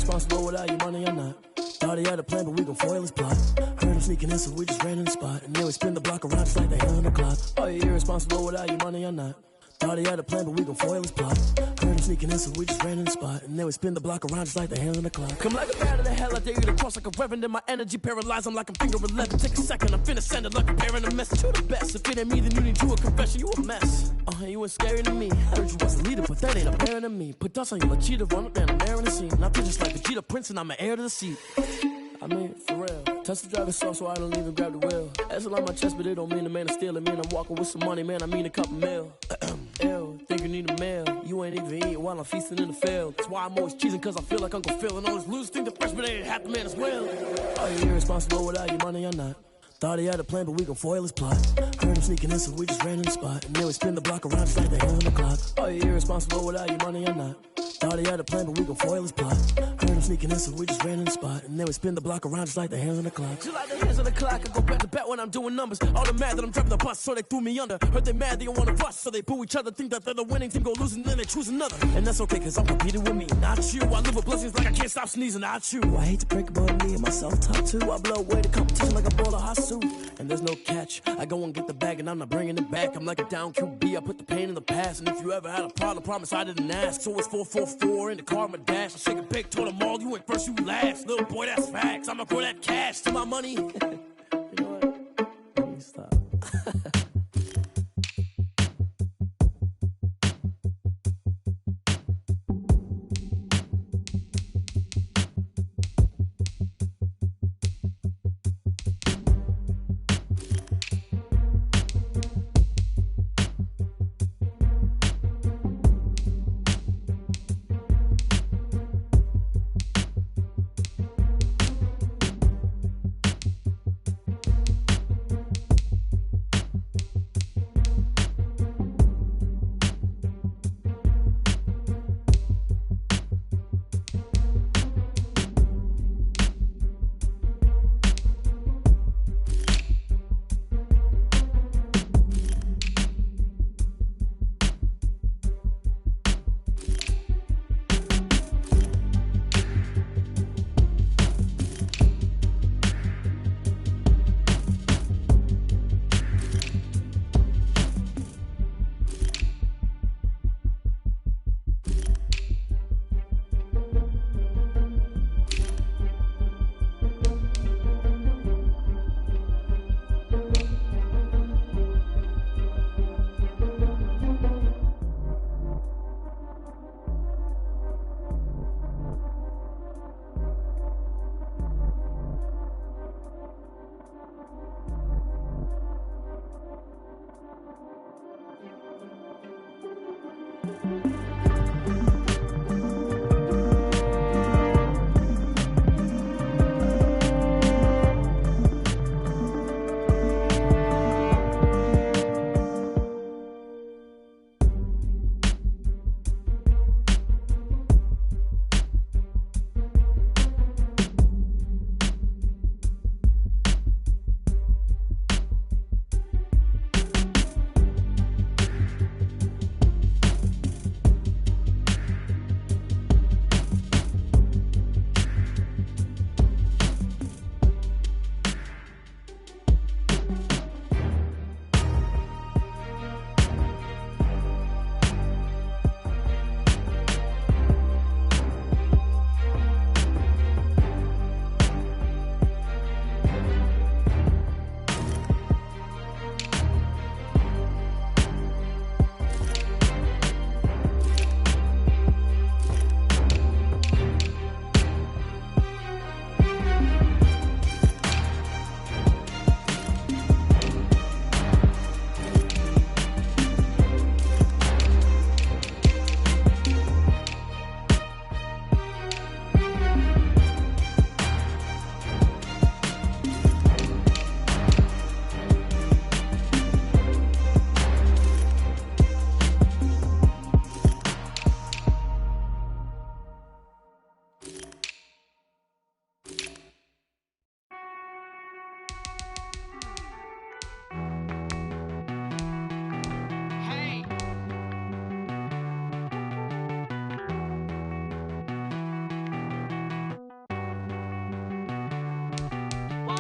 irresponsible without your money or not. Thought he had a plan, but we gon' foil his plot. Heard him sneaking in, so we just ran in the spot. And then we spin the block around just like the hand on the clock. Are you irresponsible without your money or not? Thought he had a plan, but we gon' foil his plot. Heard him sneaking in, so we just ran in the spot. And then we spin the block around just like the hand on the clock. Come like a bat of the hell, I dare you to cross like a reverend. In my energy paralyzed, I'm like I'm finger 11. Take a second, I'm finna send it like a bearing a message to the best. If it ain't me, then you need you a confession, you a mess. You ain't scary to me. Heard you was a leader, but that ain't apparent to me. Put dust on you like cheetah, run up down, I'm airing the scene. Not just like Vegeta Prince, and I'm an heir to the seat. I mean, for real. Touch the driver's soft, so I don't even grab the wheel. That's on my chest, but it don't mean the man is stealing. Man, I'm walking with some money, man, I mean a couple mil. Ew, think you need a meal. You ain't even eating while I'm feasting in the field. That's why I'm always cheesing, cause I feel like Uncle Phil. And all this loose think the freshman ain't half the man as well. Are you irresponsible without your money or not? Thought he had a plan, but we gon' foil his plot. Heard him sneaking in, so we just ran in the spot. And then we spin the block around just like the hand on the clock. Are you irresponsible without your money or not? Thought he had a plan, but we gon' foil his plot. Heard him sneaking in, so we just ran in the spot. And then we spin the block around just like the hands on the clock. Just like the hands on the clock, I go back to back when I'm doing numbers. All the mad that I'm driving the bus, so they threw me under. Heard they mad, they don't wanna bust, so they boo each other. Think that they're the winning team, go losing, then they choose another. And that's okay, cause I'm competing with me, not you. I live with blessings like I can't stop sneezing, not you. I hate to break about me and my self-talk too. I blow away the competition like a ball of hot soup. And there's no catch, I go and get the bag and I'm not bringing it back. I'm like a down QB, I put the pain in the past. And if you ever had a problem, promise I didn't ask. So it's 444 in the car, my dash. I shake a big, told them all, you went first, you last. Little boy, that's facts, I'ma grow that cash to my money. You know what, let me stop.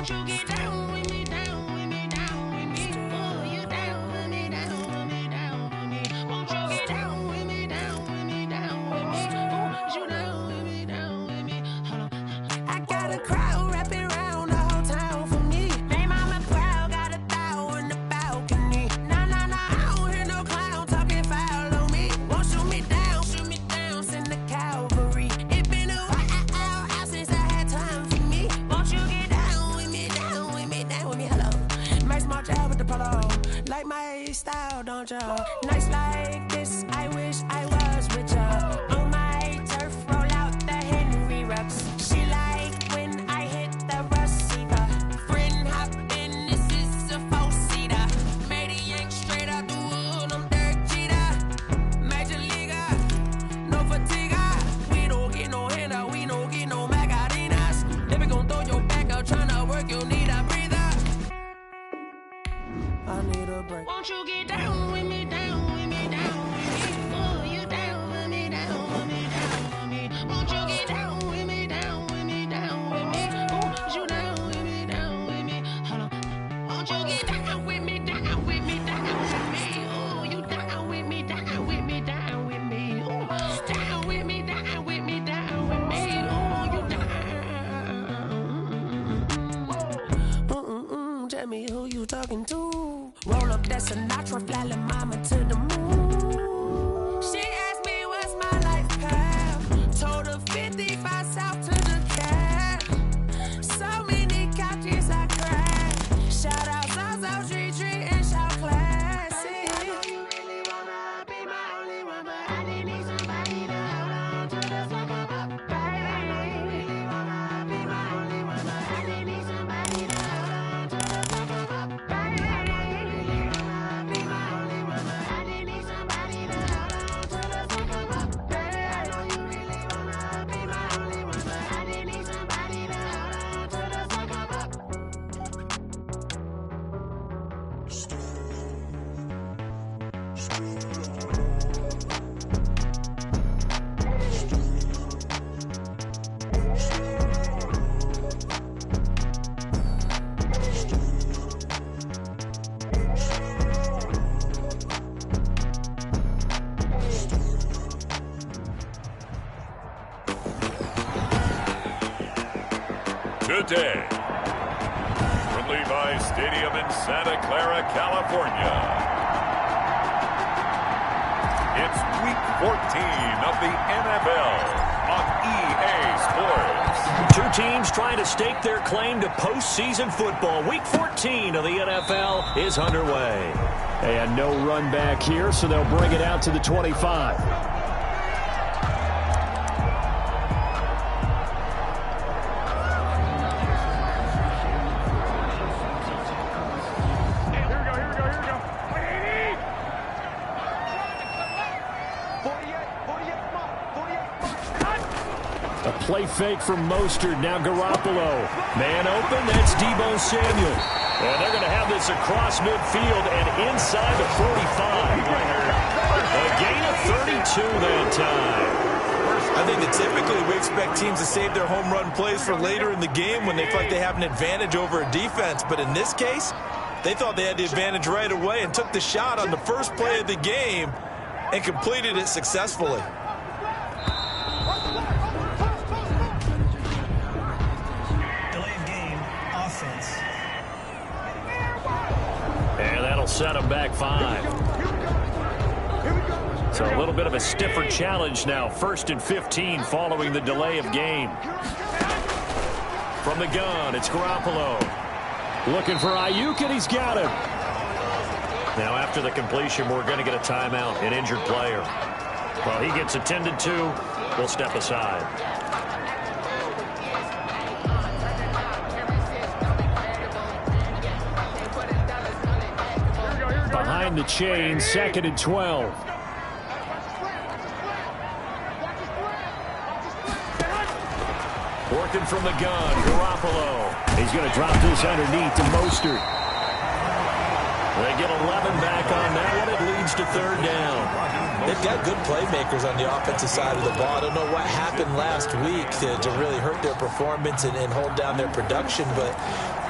Won't you get down with me, down with me, down with me? Oh, you down with me, down with me, down with me. Won't you get down with me, down with me, down with me? Oh, you down with me, down with me? Hold on. I got a crowd wrapping around the whole town for me. Hey, mama, crowd got a thou in the balcony. Nah, nah, nah, I don't hear no clown talking foul on me. Won't shoot me down, send the cavalry. It been a while since I had time for me. Won't you get down with me, down with me, down with me? Hello. Nice smart job with the polo. Like my style, don't ya? Nice like this, I wish I was with ya. On my turf, roll out the Henry Rux. She like when I hit the receiver. Friend hop in, this is a four-seater. Made a yank straight out the wood, I'm Derek Jeter. Major leaguer, no fatigue. We don't get no handout, we don't get no Macarinas. Never gon' throw your back out, tryna work, you need a breather. I need a break. Won't you get down with me, down with me, down with me? Oh, you down with me, down with me, down with me? Won't you get down with me, down with me, down with me? Oh, you down with me, down with me? Hold on. Won't you get down with me, down with me, down with me? Oh, you down with me, down with me, down with me? Oh, down with me, down with me, down with me? Oh, you down. Tell me who you talking to. Roll up that Sinatra, fly la mama to the moon. She asked me what's my life path. Told her 55 south to the cat. So many couches I cracked. Shout out South Street Tree and shout classic. I know you really wanna be my only one, but I didn't need somebody to hold on to the fuck up, baby. I know you really wanna be my only one, but I didn't need somebody to hold on to the fuck up, baby. Today, from Levi's Stadium in Santa Clara, California, it's Week 14 of the NFL on EA Sports. Two teams trying to stake their claim to postseason football. Week 14 of the NFL is underway. And no run back here, so they'll bring it out to the 25. Play fake from Mostert. Now Garoppolo. Man open. That's Deebo Samuel. And they're going to have this across midfield and inside the 45. A gain of 32 that time. I think that typically we expect teams to save their home run plays for later in the game when they feel like they have an advantage over a defense. But in this case, they thought they had the advantage right away and took the shot on the first play of the game and completed it successfully. And that'll set them back 5. So a little bit of a stiffer challenge now. 1st and 15 following the delay of game. From the gun, it's Garoppolo. Looking for Ayuk, and he's got him. Now after the completion, we're going to get a timeout, an injured player. While he gets attended to, we'll step aside. Behind the chain, 2nd and 12. Working from the gun, Garoppolo. He's going to drop this underneath to Mostert. They get 11 back on that one. It leads to 3rd down. They've got good playmakers on the offensive side of the ball. I don't know what happened last week to really hurt their performance and hold down their production, but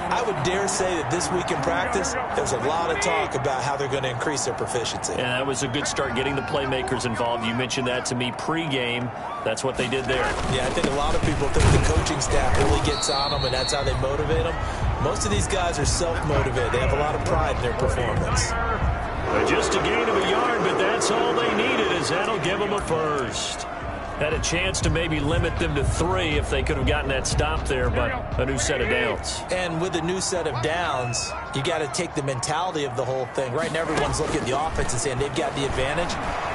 I would dare say that this week in practice, there's a lot of talk about how they're going to increase their proficiency. And that was a good start getting the playmakers involved. You mentioned that to me pregame. That's what they did there. Yeah, I think a lot of people think the coaching staff really gets on them, and that's how they motivate them. Most of these guys are self-motivated. They have a lot of pride in their performance. Just a gain of a yard, but that's all they needed, as that'll give them a first. Had a chance to maybe limit them to 3 if they could have gotten that stop there, but a new set of downs. And with a new set of downs, you got to take the mentality of the whole thing. Right now, everyone's looking at the offense and saying they've got the advantage.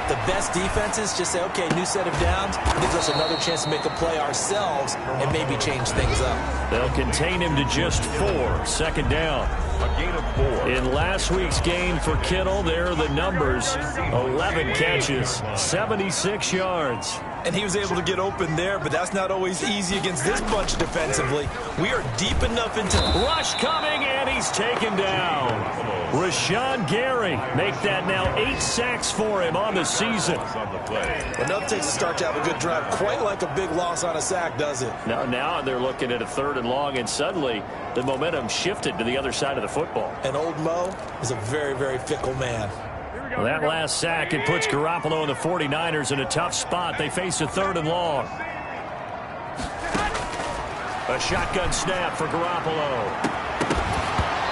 The best defenses just say, okay, new set of downs. It gives us another chance to make a play ourselves and maybe change things up. They'll contain him to just 4. Second down. A gain of 4. In last week's game for Kittle, there are the numbers. 11 catches, 76 yards. And he was able to get open there, but that's not always easy against this bunch defensively. We are deep enough into... Rush coming, and he's taken down. Rashawn Gary make that now 8 sacks for him on the season. But nothing takes a start to have a good drive. Quite like a big loss on a sack, does it? Now they're looking at a 3rd and long, and suddenly the momentum shifted to the other side of the football. And old Mo is a very, very fickle man. Well, that last sack, it puts Garoppolo and the 49ers in a tough spot. They face a 3rd and long. A shotgun snap for Garoppolo.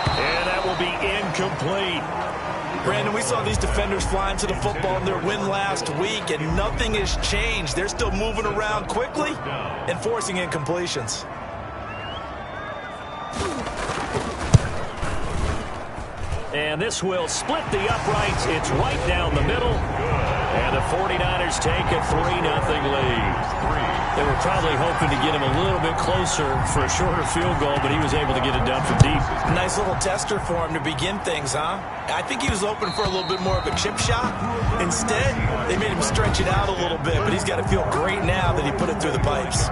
And that will be incomplete. Brandon, we saw these defenders flying to the football in their win last week, and nothing has changed. They're still moving around quickly and forcing incompletions. And this will split the uprights. It's right down the middle. And the 49ers take a 3-0 lead. They were probably hoping to get him a little bit closer for a shorter field goal, but he was able to get it done from deep. Nice little tester for him to begin things, huh? I think he was hoping for a little bit more of a chip shot. Instead, they made him stretch it out a little bit, but he's got to feel great now that he put it through the pipes.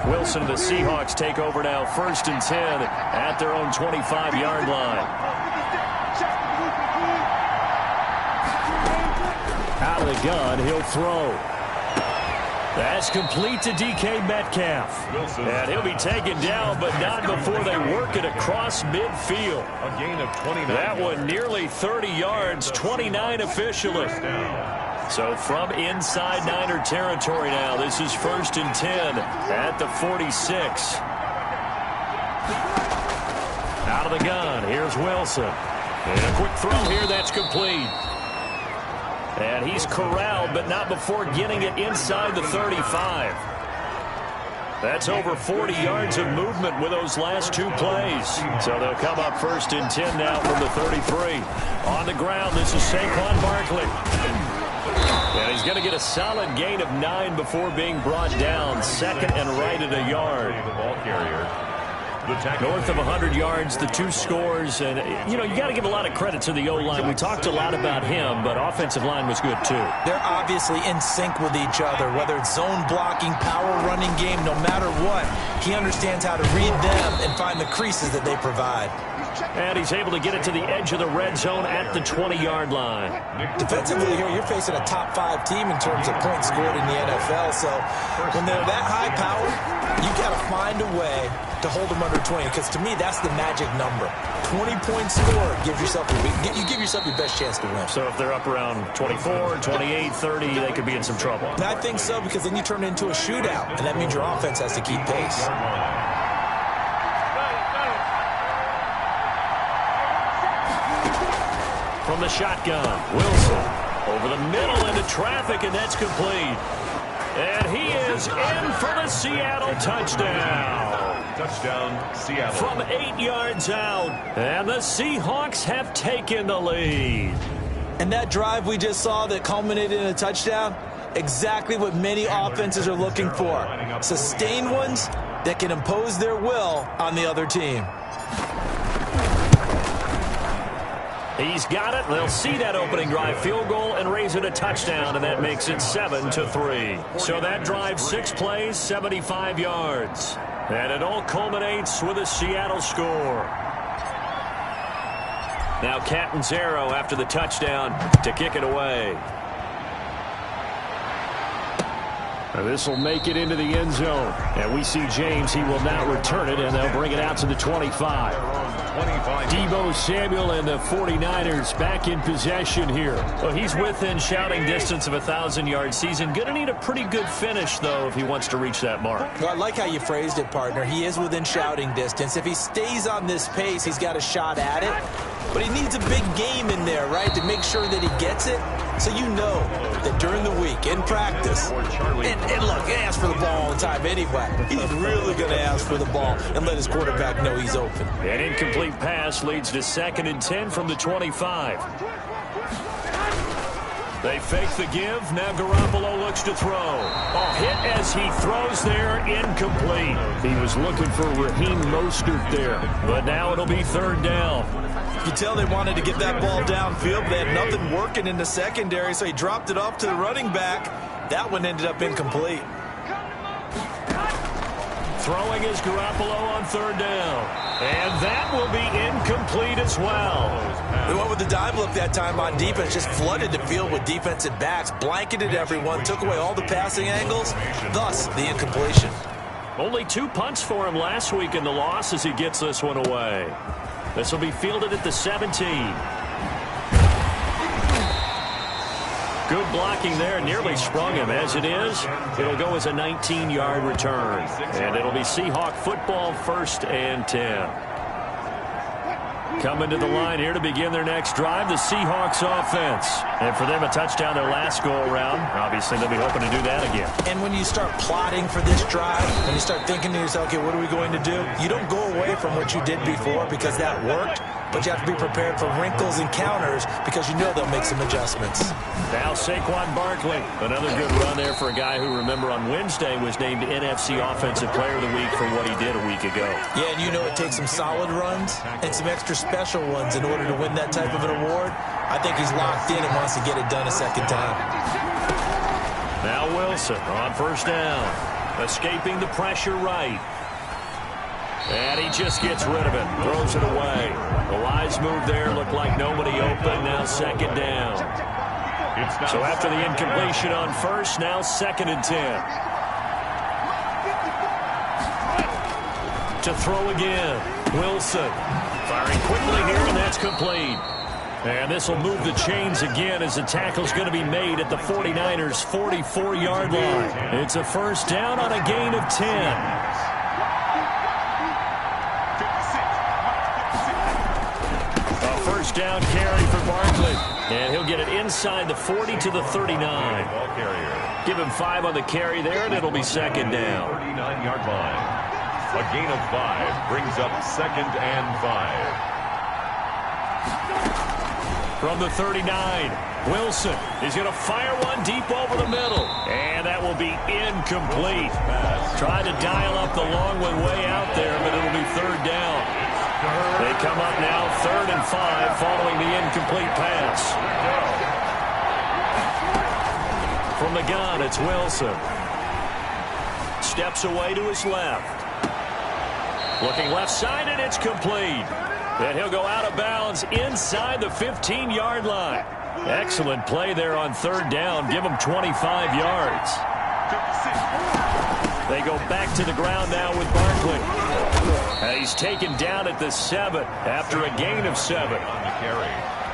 Wilson and the Seahawks take over now, 1st and 10 at their own 25-yard line. Out of the gun, he'll throw. That's complete to DK Metcalf. And he'll be taken down, but not before they work it across midfield. A gain of 29. That one nearly 30 yards, 29 officially. So from inside Niner territory now, this is 1st and 10 at the 46. Out of the gun, here's Wilson. And a quick throw here, that's complete. And he's corralled, but not before getting it inside the 35. That's over 40 yards of movement with those last 2 plays. So they'll come up 1st and 10 now from the 33. On the ground, this is Saquon Barkley. And he's going to get a solid gain of 9 before being brought down. 2nd and right at a yard. The ball carrier. North of 100 yards, the 2 scores. And, you know, you got to give a lot of credit to the O-line. We talked a lot about him, but offensive line was good, too. They're obviously in sync with each other, whether it's zone blocking, power running game, no matter what. He understands how to read them and find the creases that they provide. And he's able to get it to the edge of the red zone at the 20-yard line. Defensively here, you're facing a top 5 team in terms of points scored in the NFL. So when they're that high power, you got to find a way to hold them under 20, because to me, that's the magic number. 20 points scored gives yourself you give yourself your best chance to win. So if they're up around 24, 28, 30, they could be in some trouble. And I think so, because then you turn it into a shootout, and that means your offense has to keep pace. From the shotgun, Wilson over the middle into traffic, and that's complete. And he is in for the Seattle touchdown. Touchdown, Seattle. From 8 yards out, and the Seahawks have taken the lead. And that drive we just saw that culminated in a touchdown, exactly what many offenses are looking for. Sustained ones that can impose their will on the other team. He's got it. They'll see that opening drive field goal and raise it a touchdown, and that makes it 7-3. So that drive, 6 plays, 75 yards. And it all culminates with a Seattle score. Now Catanzaro after the touchdown to kick it away. This will make it into the end zone. And we see James. He will not return it, and they'll bring it out to the 25. Deebo Samuel and the 49ers back in possession here. Well, he's within shouting distance of a 1,000-yard season. Going to need a pretty good finish, though, if he wants to reach that mark. Well, I like how you phrased it, partner. He is within shouting distance. If he stays on this pace, he's got a shot at it. But he needs a big game in there, right, to make sure that he gets it. So you know that during the week, in practice, and look, he asks for the ball all the time anyway. He's really going to ask for the ball and let his quarterback know he's open. An incomplete pass leads to 2nd and 10 from the 25. They fake the give. Now Garoppolo looks to throw. A hit as he throws there, incomplete. He was looking for Raheem Mostert there. But now it'll be 3rd down. You can tell they wanted to get that ball downfield. They had nothing working in the secondary, so he dropped it off to the running back. That one ended up incomplete. Throwing is Garoppolo on 3rd down. And that will be incomplete as well. They went with the dime look that time on defense, just flooded the field with defensive backs, blanketed everyone, took away all the passing angles, thus the incompletion. Only 2 punts for him last week in the loss as he gets this one away. This will be fielded at the 17. Good blocking there, nearly sprung him. As it is, it'll go as a 19-yard return. And it'll be Seahawk football, 1st and 10. Coming to the line here to begin their next drive, the Seahawks offense. And for them, a touchdown their last go-around. Obviously, they'll be hoping to do that again. And when you start plotting for this drive, and you start thinking to yourself, okay, what are we going to do? You don't go away from what you did before because that worked, but you have to be prepared for wrinkles and counters because you know they'll make some adjustments. Now Saquon Barkley. Another good run there for a guy who, remember, on Wednesday was named NFC Offensive Player of the Week for what he did a week ago. Yeah, and you know it takes some solid runs and some extra special ones in order to win that type of an award. I think he's locked in and wants to get it done a second time. Now Wilson on 1st down. Escaping the pressure right. And he just gets rid of it. Throws it away. The wise move there. Looked like nobody open. Now 2nd down. So after the incompletion on 1st, now 2nd and 10. To throw again. Wilson firing quickly here, and that's complete. And this will move the chains again as the tackle's going to be made at the 49ers' 44-yard line. It's a 1st down on a gain of 10. A 1st down carry for Barkley. And he'll get it inside the 40 to the 39. Give him 5 on the carry there, and it'll be 2nd down. 39-yard line. A gain of 5 brings up 2nd and 5. From the 39, Wilson is going to fire one deep over the middle. And that will be incomplete. Tried to dial up the long one way out there, but it'll be 3rd down. They come up now 3rd and 5 following the incomplete pass. From the gun, it's Wilson. Steps away to his left. Looking left side, and it's complete. And he'll go out of bounds inside the 15-yard line. Excellent play there on 3rd down. Give him 25 yards. They go back to the ground now with Barkley. And he's taken down at the 7 after a gain of 7.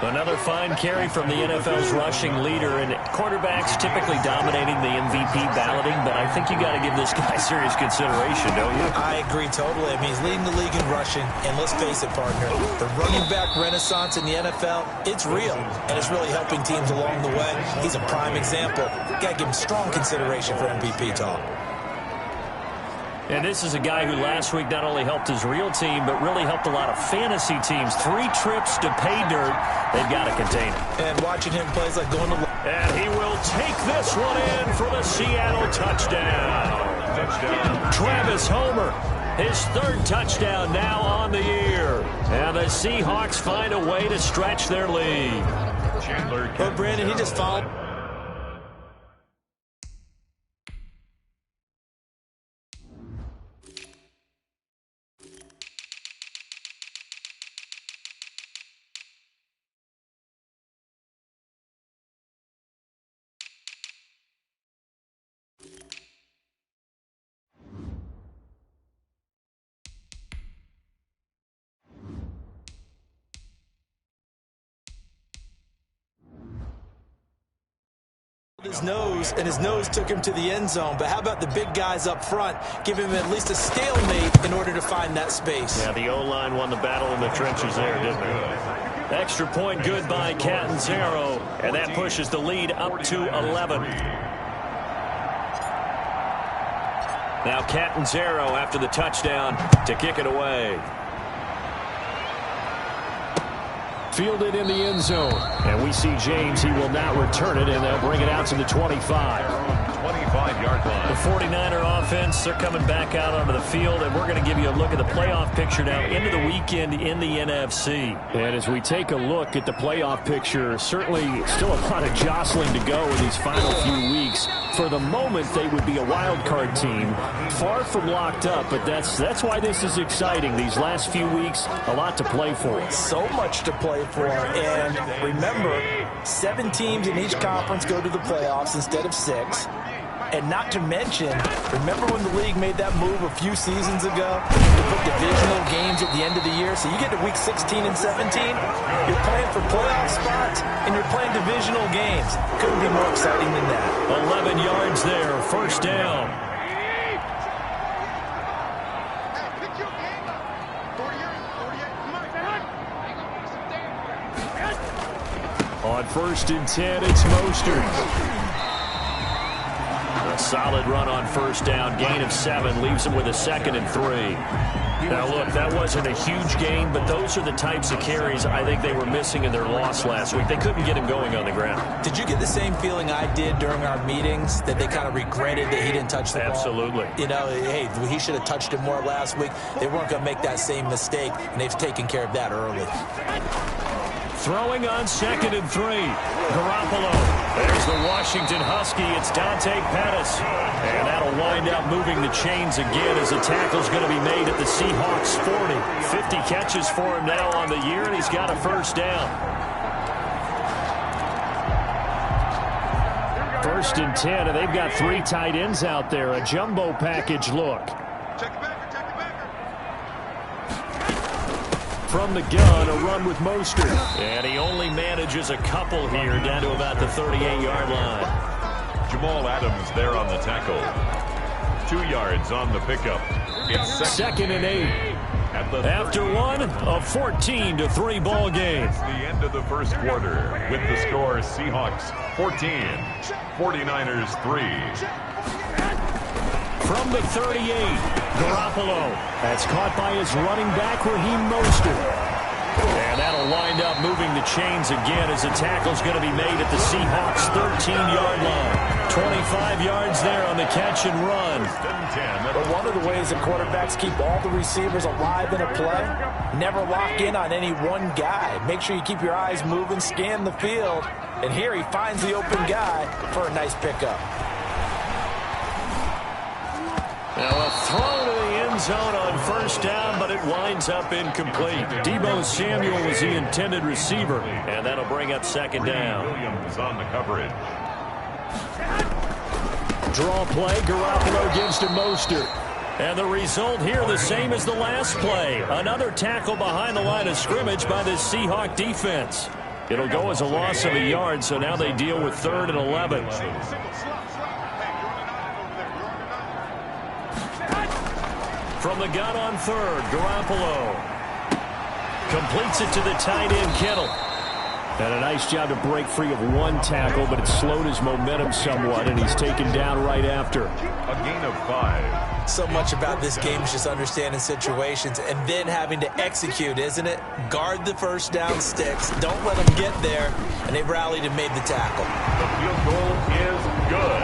Another fine carry from the NFL's rushing leader, and quarterbacks typically dominating the MVP balloting, but I think you got to give this guy serious consideration, don't you? I agree totally. I mean, he's leading the league in rushing, and let's face it, partner, the running back renaissance in the NFL, it's real, and it's really helping teams along the way. He's a prime example. Got to give him strong consideration for MVP talk. And this is a guy who last week not only helped his real team, but really helped a lot of fantasy teams. 3 trips to pay dirt. They've got to contain him. And watching him play is like going to... And he will take this one in for the Seattle touchdown. Travis Homer, his 3rd touchdown now on the year. And the Seahawks find a way to stretch their lead. Well, Brandon, he just fouled... his nose, and his nose took him to the end zone. But how about the big guys up front, give him at least a stalemate in order to find that space? Yeah, the O-line won the battle in the trenches there, didn't it? Extra point good by Catanzaro, and that pushes the lead up to 11. Now Catanzaro after the touchdown to kick it away. Fielded in the end zone. And we see James. He will not return it, and they'll bring it out to the 25. 25-yard line. The 49er offense, they're coming back out onto the field, and we're going to give you a look at the playoff picture now into the weekend in the NFC. And as we take a look at the playoff picture, certainly still a lot of jostling to go in these final few weeks. For the moment, they would be a wild card team, far from locked up, but that's why this is exciting. These last few weeks, a lot to play for. So much to play for, and remember, 7 teams in each conference go to the playoffs instead of 6. And not to mention, remember when the league made that move a few seasons ago to put divisional games at the end of the year? So you get to week 16 and 17, you're playing for playoff spots, and you're playing divisional games. Couldn't be more exciting than that. 11 yards there, first down. On 1st and 10, it's Mostert. A solid run on first down, gain of 7, leaves him with a 2nd and 3. Now look, that wasn't a huge gain, but those are the types of carries I think they were missing in their loss last week. They couldn't get him going on the ground. Did you get the same feeling I did during our meetings, that they kind of regretted that he didn't touch the ball? Absolutely. You know, hey, he should have touched it more last week. They weren't going to make that same mistake, and they've taken care of that early. Throwing on 2nd and 3. Garoppolo. There's the Washington Husky. It's Dante Pettis. And that'll wind up moving the chains again as the tackle's going to be made at the Seahawks 40. 50 catches for him now on the year, and he's got a first down. 1st and 10, and they've got 3 tight ends out there. A jumbo package look. From the gun, a run with Mostert. And he only manages a couple here down to about the 38-yard line. Jamal Adams there on the tackle. 2 yards on the pickup. It's 2nd and 8. After one, a 14-3 ball game. It's the end of the first quarter with the score Seahawks 14, 49ers 3. From the 38, Garoppolo. That's caught by his running back, Raheem Mostert. And that'll wind up moving the chains again as the tackle's going to be made at the Seahawks 13-yard line. 25 yards there on the catch and run. But one of the ways that quarterbacks keep all the receivers alive in a play, never lock in on any one guy. Make sure you keep your eyes moving, scan the field, and here he finds the open guy for a nice pickup. Now a throw to the end zone on first down, but it winds up incomplete. Deebo Samuel was the intended receiver, and that'll bring up 2nd down. Williams on the coverage. Draw play, Garoppolo gives to Mostert. And the result here the same as the last play. Another tackle behind the line of scrimmage by the Seahawk defense. It'll go as a loss of a yard, so now they deal with 3rd and 11. From the gun on 3rd, Garoppolo completes it to the tight end, Kittle. And a nice job to break free of one tackle, but it slowed his momentum somewhat, and he's taken down right after. A gain of 5. So much about this game is just understanding situations and then having to execute, isn't it? Guard the first down sticks. Don't let them get there. And they rallied and made the tackle. The field goal is good.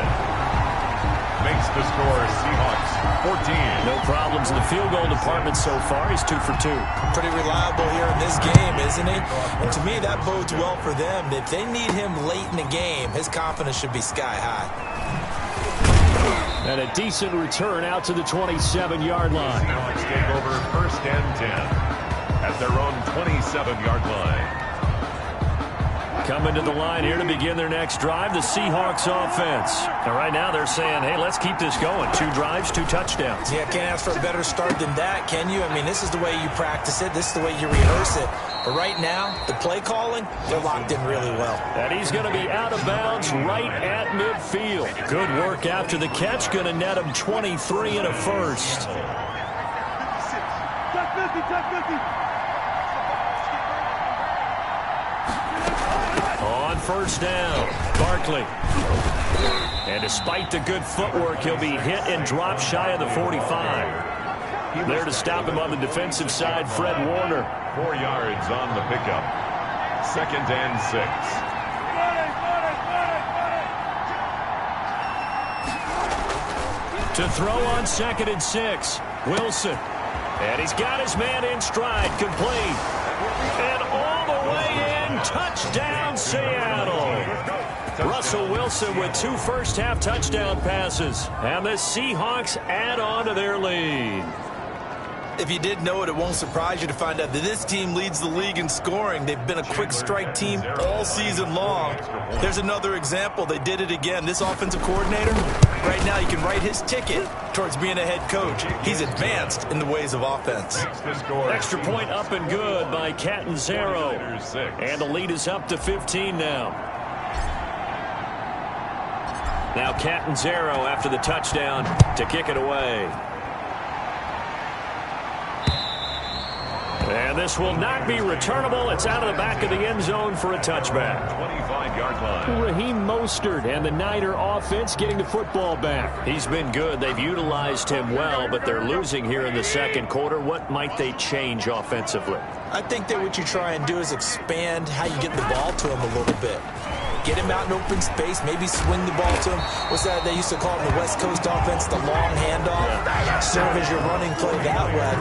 Makes the score Seahawks 14. No problems in the field goal department so far. He's 2 for 2. Pretty reliable here in this game, isn't he? And to me, that bodes well for them. If they need him late in the game, his confidence should be sky high. And a decent return out to the 27-yard line. Seahawks take over 1st and 10 at their own 27-yard line. Coming to the line here to begin their next drive, the Seahawks offense. And right now they're saying, hey, let's keep this going. 2 drives, 2 touchdowns. Yeah, can't ask for a better start than that, can you? I mean, this is the way you practice it. This is the way you rehearse it. But right now, the play calling, they're locked in really well. And he's going to be out of bounds right at midfield. Good work after the catch. Going to net him 23 and a first. On first down, Barkley. And despite the good footwork, he'll be hit and dropped shy of the 45. There to stop him on the defensive side, Fred Warner. 4 yards on the pickup. 2nd and 6. To throw on 2nd and 6, Wilson. And he's got his man in stride, complete. And all the way in, touchdown Seattle. Russell Wilson with 2 first-half touchdown passes. And the Seahawks add on to their lead. If you didn't know it, it won't surprise you to find out that this team leads the league in scoring. They've been a quick strike team all season long. There's another example. They did it again. This offensive coordinator, right now you can write his ticket towards being a head coach. He's advanced in the ways of offense. Extra point up and good by Catanzaro. And the lead is up to 15 now. Now Catanzaro after the touchdown to kick it away. And this will not be returnable. It's out of the back of the end zone for a touchback. 25-yard line. Raheem Mostert and the Niner offense getting the football back. He's been good. They've utilized him well, but they're losing here in the second quarter. What might they change offensively? I think that what you try and do is expand how you get the ball to him a little bit. Get him out in open space, maybe swing the ball to him. What's that they used to call it in the West Coast offense, the long handoff? Serve as your running play that way,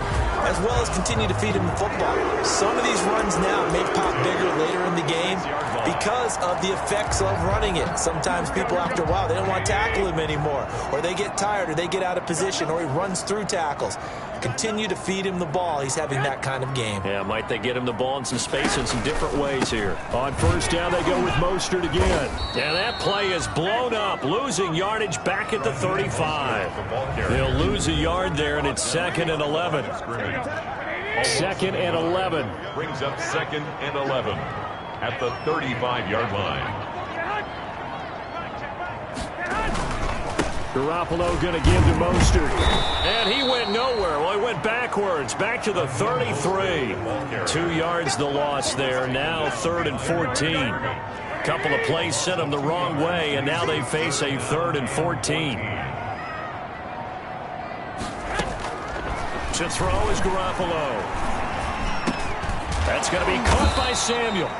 as well as continue to feed him the football. Some of these runs now may pop bigger later in the game because of the effects of running it. Sometimes people, after a while, they don't want to tackle him anymore, or they get tired, or they get out of position, or he runs through tackles. Continue to feed him the ball. He's having that kind of game. Yeah, might they get him the ball in some space in some different ways here. On first down, they go with Mostert again. And that play is blown up, losing yardage back at the 35. They'll lose a yard there, and it's 2nd and 11. 2nd and 11. Brings up 2nd and 11 at the 35-yard line. Garoppolo going to give to Mostert. And he went nowhere. Well, he went backwards, back to the 33. 2 yards the loss there. Now 3rd and 14. Couple of plays sent them the wrong way, and now they face a 3rd and 14. To throw is Garoppolo. That's going to be caught by Samuel.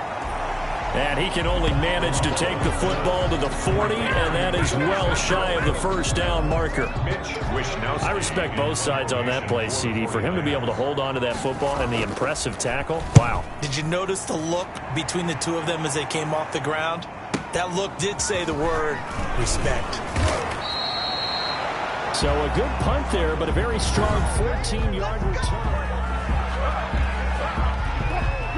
And he can only manage to take the football to the 40, and that is well shy of the first down marker. I respect both sides on that play, CD. For him to be able to hold on to that football and the impressive tackle, wow. Did you notice the look between the two of them as they came off the ground? That look did say the word respect. So a good punt there, but a very strong 14-yard return.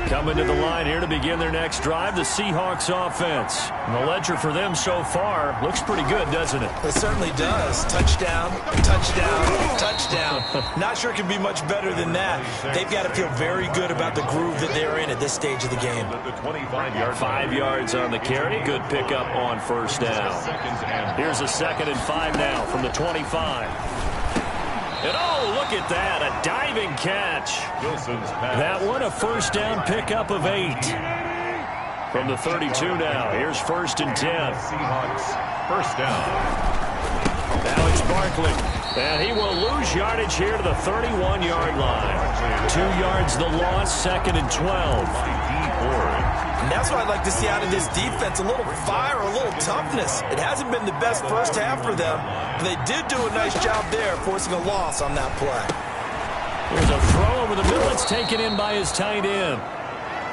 Coming to the line here to begin their next drive, the Seahawks offense. And the ledger for them so far looks pretty good, doesn't it? It certainly does. Touchdown, touchdown, touchdown. Not sure it can be much better than that. They've got to feel very good about the groove that they're in at this stage of the game. 5 yards on the carry. Good pickup on first down. Here's a 2nd and 5 now from the 25. And oh, look at that, a diving catch. That one a first down pickup of 8. From the 32 now, here's 1st and 10. Seahawks, first down. Now it's Barkley. And he will lose yardage here to the 31-yard line. 2 yards the loss, 2nd and 12. And that's what I'd like to see out of this defense, a little fire, a little toughness. It hasn't been the best first half for them, but they did do a nice job there, forcing a loss on that play. There's a throw over the middle. It's taken in by his tight end.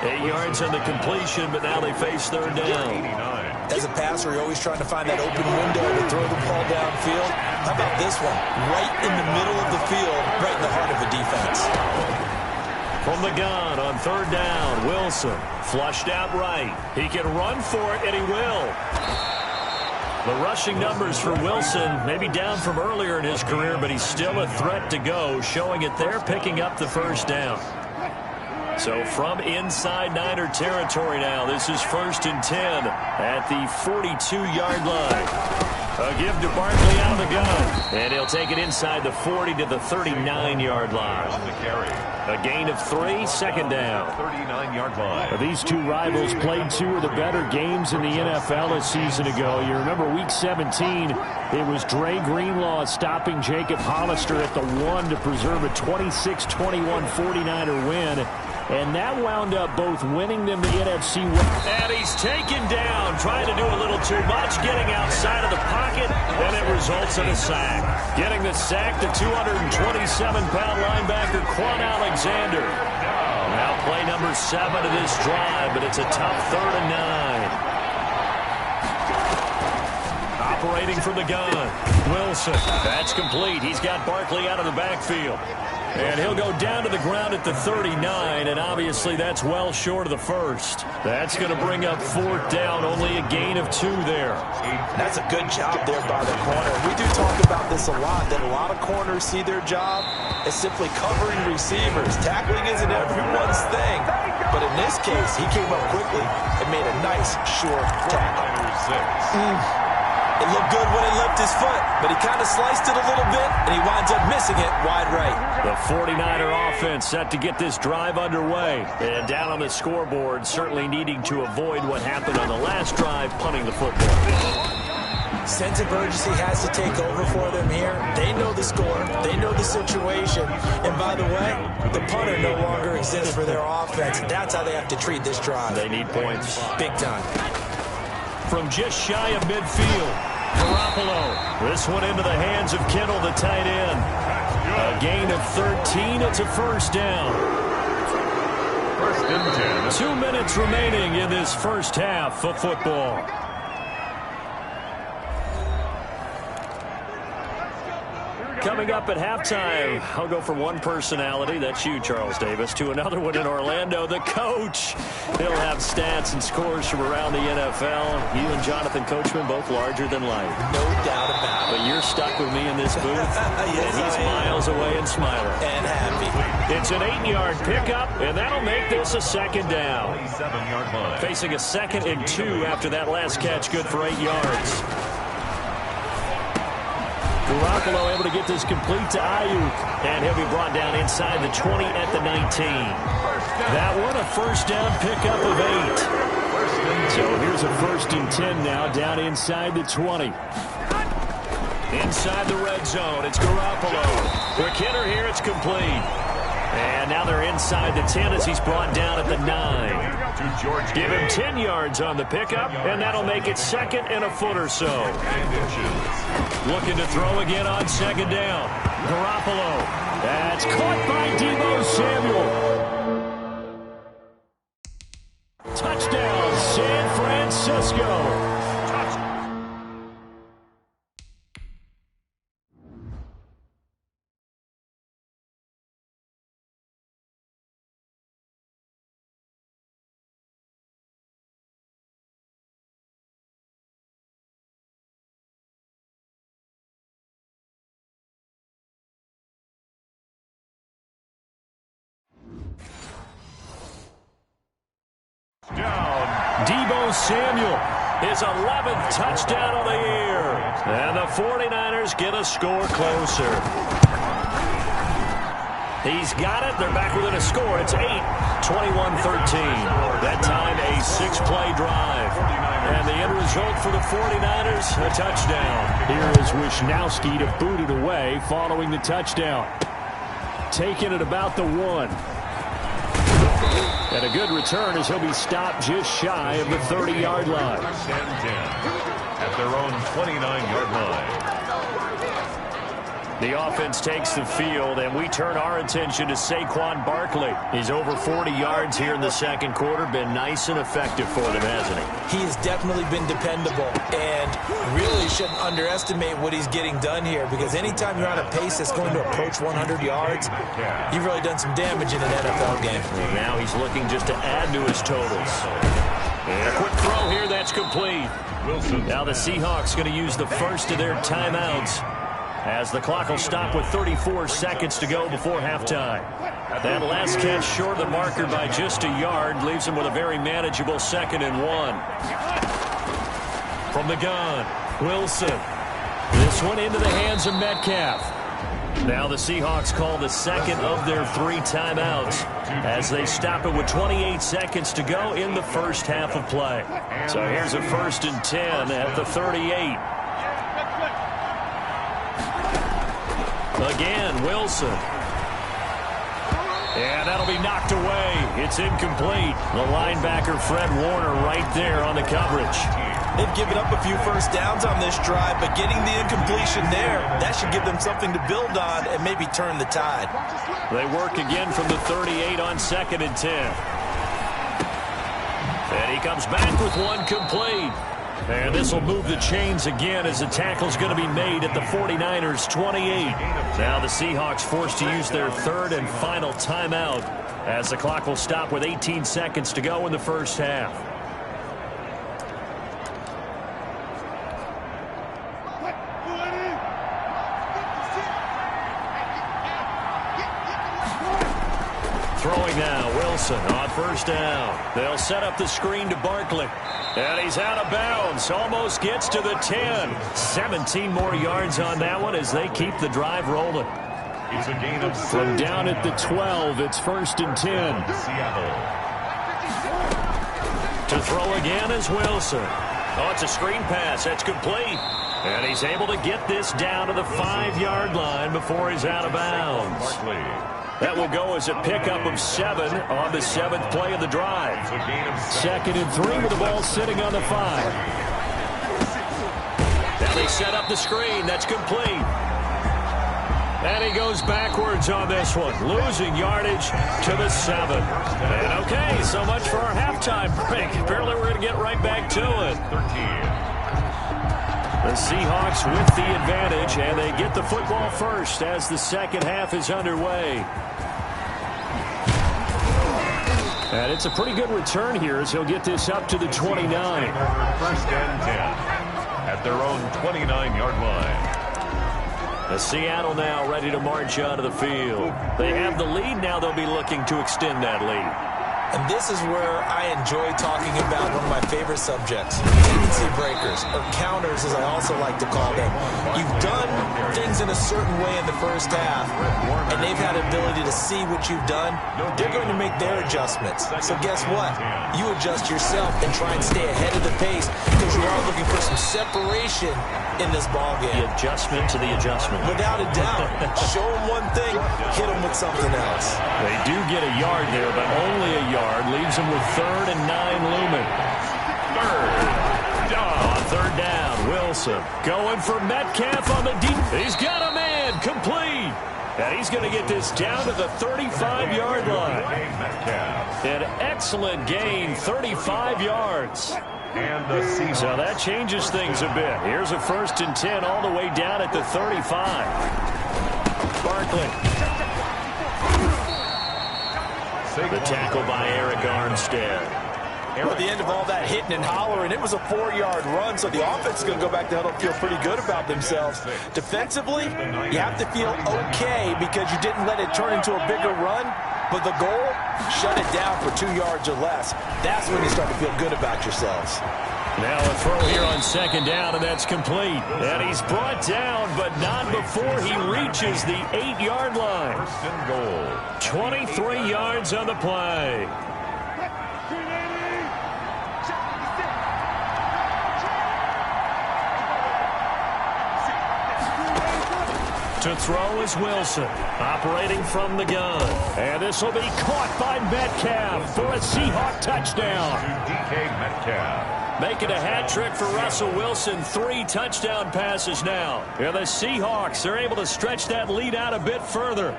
8 yards on the completion, but now they face 3rd down. As a passer, you're always trying to find that open window to throw the ball downfield. How about this one? Right in the middle of the field, right in the heart of the defense. From the gun on third down, Wilson flushed out right. He can run for it, and he will. The rushing numbers for Wilson maybe down from earlier in his career, but he's still a threat to go, showing it there, picking up the first down. So from inside Niner territory now, this is 1st and 10 at the 42-yard line. A give to Barkley out of the gun, and he'll take it inside the 40 to the 39-yard line. On the carry. A gain of 3, second down. 39-yard line. These two rivals played two of the better games in the NFL a season ago. You remember Week 17, it was Dre Greenlaw stopping Jacob Hollister at the 1 to preserve a 26-21 49er win. And that wound up both winning them the NFC West. And he's taken down, trying to do a little too much, getting outside of the pocket, and it results in a sack. Getting the sack, the 227-pound linebacker, Quan Alexander. Now play number 7 of this drive, but it's a tough 3rd and 9. Operating from the gun, Wilson. That's complete. He's got Barkley out of the backfield. And he'll go down to the ground at the 39, and obviously that's well short of the first. That's going to bring up 4th down, only a gain of 2 there. That's a good job there by the corner. We do talk about this a lot, that a lot of corners see their job as simply covering receivers. Tackling isn't everyone's thing. But in this case, he came up quickly and made a nice, short tackle. It looked good when he lifted his foot, but he kind of sliced it a little bit, and he winds up missing it wide right. The 49er offense set to get this drive underway. And down on the scoreboard, certainly needing to avoid what happened on the last drive, punting the football. Sense of urgency has to take over for them here. They know the score. They know the situation. And by the way, the punter no longer exists for their offense. That's how they have to treat this drive. They need points. Big time. From just shy of midfield, Garoppolo. This one into the hands of Kittle, the tight end. A gain of 13. It's a first down. 1st and 10. 2 minutes remaining in this first half of football. Coming up at halftime, I'll go from one personality, that's you, Charles Davis, to another one in Orlando, the coach. He'll have stats and scores from around the NFL. You and Jonathan Coachman, both larger than life. No doubt about it. But you're stuck with me in this booth, Yes, and he's miles away and smiling. And happy. It's an 8-yard pickup, and that'll make this a 2nd down. 27-yard line. Facing a 2nd and 2 after that last catch, good for 8 yards. Garoppolo able to get this complete to Ayuk, and he'll be brought down inside the 20 at the 19. That one a first down pickup of 8. So here's a 1st and 10 now, down inside the 20. Inside the red zone, it's Garoppolo. Quick hitter here, it's complete. And now they're inside the 10 as he's brought down at the 9. Give him 10 yards on the pickup, and that'll make it 2nd and a foot or so. Looking to throw again on 2nd down. Garoppolo. That's caught by Deebo Samuel. Touchdown, San Francisco. Deebo Samuel, his 11th touchdown of the year. And the 49ers get a score closer. He's got it. They're back within a score. It's 8, 21-13. That time a 6-play drive. And the end result for the 49ers, a touchdown. Here is Wisnowski to boot it away following the touchdown. Taking it about the 1. And a good return as he'll be stopped just shy of the 30-yard line. 1st and 10 at their own 29-yard line. The offense takes the field, and we turn our attention to Saquon Barkley. He's over 40 yards here in the second quarter. Been nice and effective for them, hasn't he? He has definitely been dependable, and really shouldn't underestimate what he's getting done here, because anytime you're on a pace that's going to approach 100 yards, you've really done some damage in an NFL game. And now he's looking just to add to his totals. And a quick throw here, that's complete. Now the Seahawks going to use the first of their timeouts, as the clock will stop with 34 seconds to go before halftime. That last catch short of the marker by just a yard leaves him with a very manageable 2nd and 1. From the gun, Wilson. This one into the hands of Metcalf. Now the Seahawks call the second of their 3 timeouts as they stop it with 28 seconds to go in the first half of play. So here's a 1st and 10 at the 38. Again, Wilson. And that'll be knocked away. It's incomplete. The linebacker, Fred Warner, right there on the coverage. They've given up a few first downs on this drive, but getting the incompletion there, that should give them something to build on and maybe turn the tide. They work again from the 38 on 2nd and 10. And he comes back with one complete. And this will move the chains again as the tackle's going to be made at the 49ers' 28. Now the Seahawks forced to use their 3rd and final timeout as the clock will stop with 18 seconds to go in the first half. Throwing now, Wilson on 1st down. They'll set up the screen to Barkley. And he's out of bounds. Almost gets to the 10. 17 more yards on that one as they keep the drive rolling. It's a gain of 6. From down at the 12, it's 1st and 10. Seattle. To throw again is Wilson. Oh, it's a screen pass. That's complete. And he's able to get this down to the 5-yard line before he's out of bounds. That will go as a pickup of 7 on the 7th play of the drive. 2nd and 3 with the ball sitting on the 5. Now they set up the screen. That's complete. And he goes backwards on this one, losing yardage to the 7. And okay, so much for our halftime break. Apparently we're going to get right back to it. 13. The Seahawks with the advantage, and they get the football first as the second half is underway. And it's a pretty good return here as he'll get this up to the 29. 1st and 10 at their own 29-yard line. The Seattle now ready to march onto the field. They have the lead. Now they'll be looking to extend that lead. And this is where I enjoy talking about one of my favorite subjects, tendency breakers, or counters as I also like to call them. You've done things in a certain way in the first half, and they've had the ability to see what you've done. They're going to make their adjustments. So guess what? You adjust yourself and try and stay ahead of the pace because you are looking for some separation in this ballgame. The adjustment to the adjustment. Without a doubt. Show them one thing, hit them with something else. They do get a yard there, but only a yard. Leaves them with 3rd and 9 looming. 3rd down. On 3rd down, Wilson going for Metcalf on the deep. He's got a man, complete. And he's going to get this down to the 35-yard line. An excellent gain, 35 yards. And the Seahawks. So that changes things a bit. Here's a 1st and 10 all the way down at the 35. Barkley. The tackle by Eric Armstead. At the end of all that hitting and hollering, it was a 4-yard run, so the offense is going to go back to huddle and feel pretty good about themselves. Defensively, you have to feel okay because you didn't let it turn into a bigger run, but the goal, shut it down for 2 yards or less. That's when you start to feel good about yourselves. Now a throw here on 2nd down, and that's complete. And he's brought down, but not before he reaches the 8-yard line. 1st and goal. 23 yards on the play. To throw is Wilson, operating from the gun. And this will be caught by Metcalf for a Seahawk touchdown. DK Metcalf. Make it a hat trick for Russell Wilson. 3 touchdown passes now. And the Seahawks are able to stretch that lead out a bit further.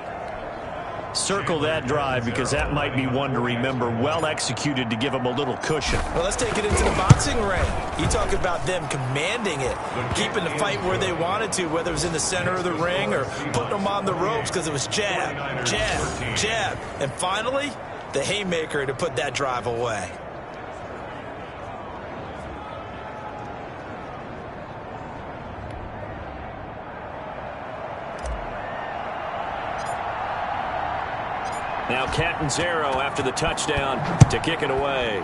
Circle that drive because that might be one to remember. Well executed to give them a little cushion. Well, let's take it into the boxing ring. You talk about them commanding it, keeping the fight where they wanted to, whether it was in the center of the ring or putting them on the ropes because it was jab, jab, jab. And finally, the haymaker to put that drive away. Now Catanzaro after the touchdown to kick it away.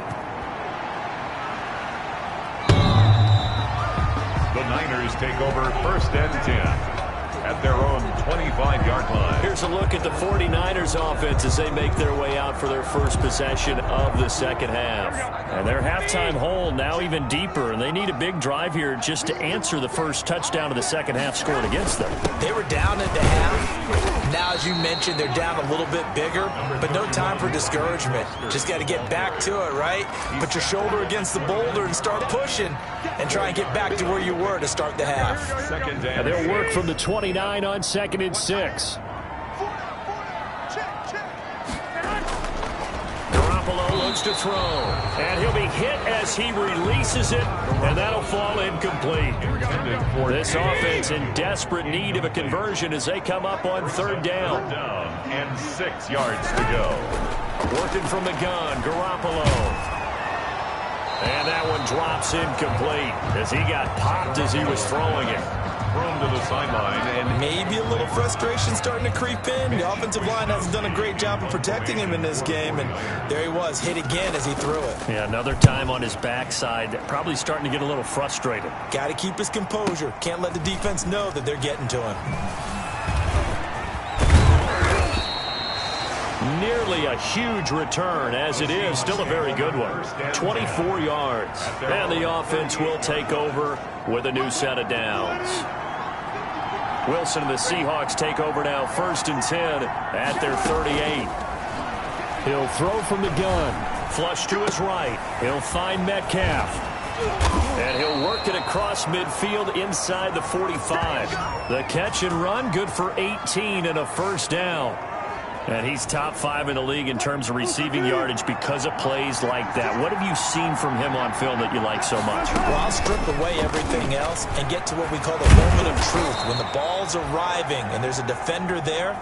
The Niners take over 1st and 10 at their own 25-yard line. Here's a look at the 49ers offense as they make their way out for their first possession of the second half. And their halftime hole now even deeper, and they need a big drive here just to answer the first touchdown of the second half scored against them. They were down at the half. Now, as you mentioned, they're down a little bit bigger, but no time for discouragement. Just got to get back to it, right? Put your shoulder against the boulder and start pushing and try and get back to where you were to start the half. And they'll work from the 29 on 2nd and 6. Garoppolo looks to throw, and he'll be hit as he releases it, and that'll fall incomplete. This offense in desperate need of a conversion as they come up on 3rd down. And 6 yards to go. Working from the gun, Garoppolo. And that one drops incomplete as he got popped as he was throwing it. Thrown to the sideline, and Maybe a little frustration starting to creep in. The offensive line hasn't done a great job of protecting him in this game, and there he was, hit again as he threw it. Yeah, another time on his backside, probably starting to get a little frustrated. Got to keep his composure. Can't let the defense know that they're getting to him. Nearly a huge return, as it is still a very good one. 24 yards. And the offense will take over with a new set of downs. Wilson and the Seahawks take over now 1st and 10 at their 38. He'll throw from the gun. Flush to his right. He'll find Metcalf. And he'll work it across midfield inside the 45. The catch and run, good for 18 and a 1st down. And he's top 5 in the league in terms of receiving yardage because of plays like that. What have you seen from him on film that you like so much? Well, I'll strip away everything else and get to what we call the moment of truth. When the ball's arriving and there's a defender there,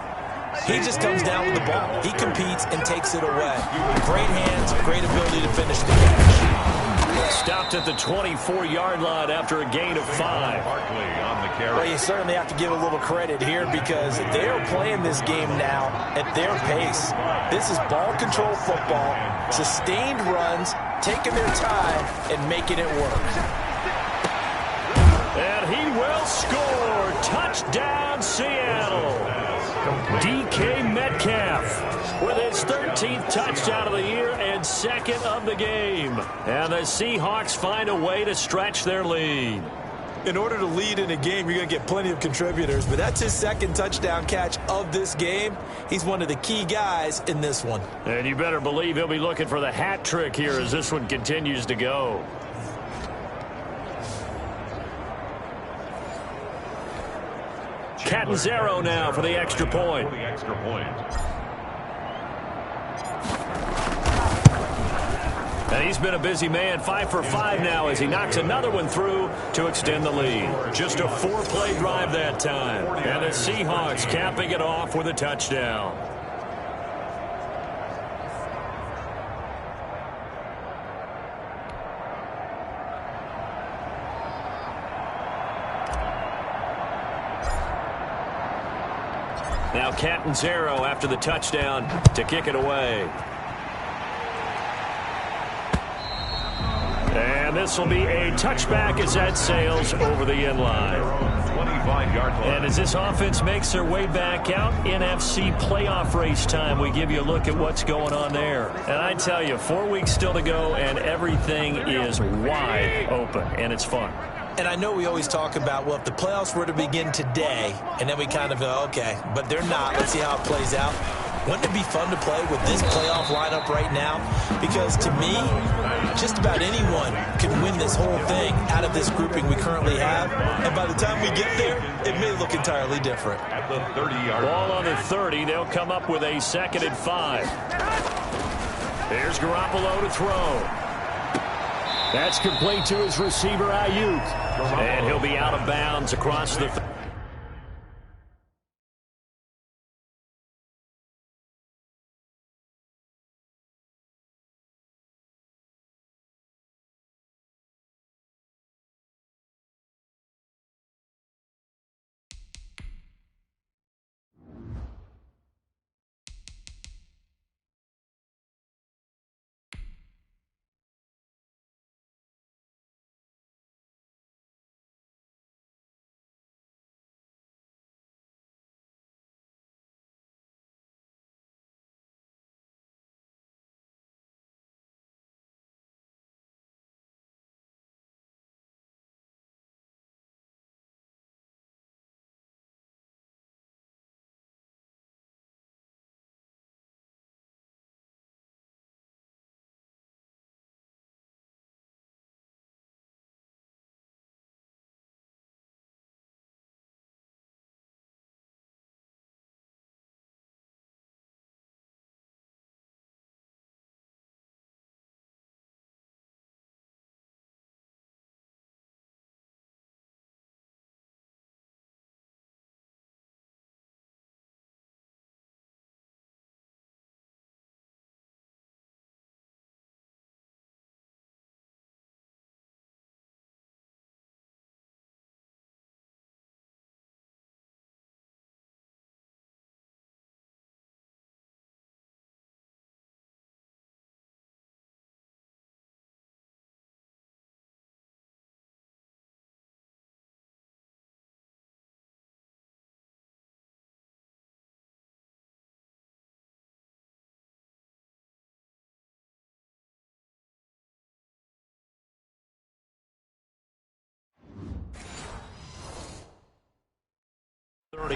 he just comes down with the ball. He competes and takes it away. Great hands, great ability to finish the catch. Stopped at the 24-yard line after a gain of 5. Well, you certainly have to give a little credit here because they're playing this game now at their pace. This is ball control football, sustained runs, taking their time and making it work. And he will score. Touchdown, Seattle. DK Metcalf with his 13th touchdown of the year and 2nd of the game. And the Seahawks find a way to stretch their lead. In order to lead in a game, you're going to get plenty of contributors, but that's his 2nd touchdown catch of this game. He's one of the key guys in this one. And you better believe he'll be looking for the hat trick here as this one continues to go. Catanzaro now for the extra point. And he's been a busy man, 5 for 5 now as he knocks another one through to extend the lead. Just a 4-play drive that time. And the Seahawks capping it off with a touchdown. Now Catanzaro after the touchdown to kick it away. And this will be a touchback as that sails over the end line. 25-yard line. And as this offense makes their way back out, NFC playoff race time, we give you a look at what's going on there. And I tell you, 4 weeks still to go, and everything is wide open, and it's fun. And I know we always talk about, well, if the playoffs were to begin today, and then we kind of go, okay, but they're not. Let's see how it plays out. Wouldn't it be fun to play with this playoff lineup right now? Because to me, just about anyone can win this whole thing out of this grouping we currently have. And by the time we get there, it may look entirely different. At the 30-yard line. Ball on the 30. They'll come up with a 2nd and 5. Here's Garoppolo to throw. That's complete to his receiver, Ayuk. And he'll be out of bounds across the 30.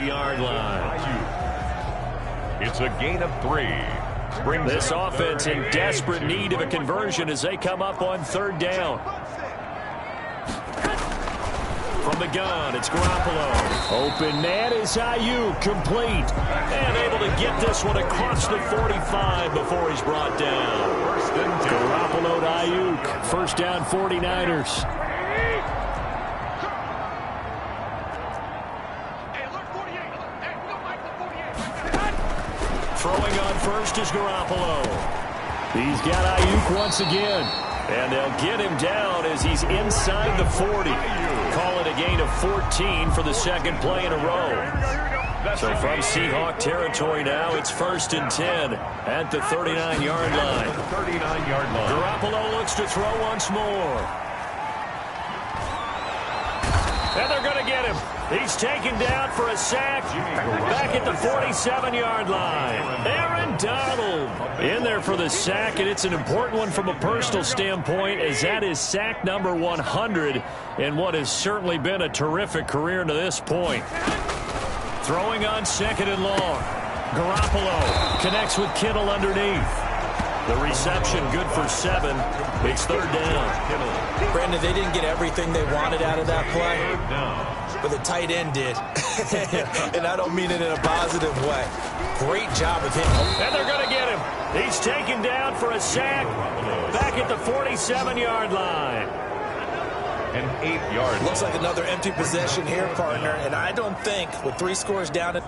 Yard line. It's a gain of 3. This offense in desperate need of a conversion as they come up on 3rd down. From the gun, it's Garoppolo. Open man is Ayuk, complete. And able to get this one across the 45 before he's brought down. Garoppolo to Ayuk. 1st down, 49ers. Throwing on first is Garoppolo. He's got Ayuk once again. And they'll get him down as he's inside the 40. Call it a gain of 14 for the 2nd play in a row. So from Seahawk territory now, it's 1st and 10 at the 39-yard line. Garoppolo looks to throw once more. And they're going to get him. He's taken down for a sack back at the 47-yard line. Aaron Donald in there for the sack, and it's an important one from a personal standpoint as that is sack number 100 in what has certainly been a terrific career to this point. Throwing on 2nd and long. Garoppolo connects with Kittle underneath. The reception good for 7. It's 3rd down. Brandon, they didn't get everything they wanted out of that play, but the tight end did. And I don't mean it in a positive way. Great job of him. And they're going to get him. He's taken down for a sack back at the 47-yard line. And 8 yards. Looks like another empty possession here, partner. And I don't think with 3 scores down in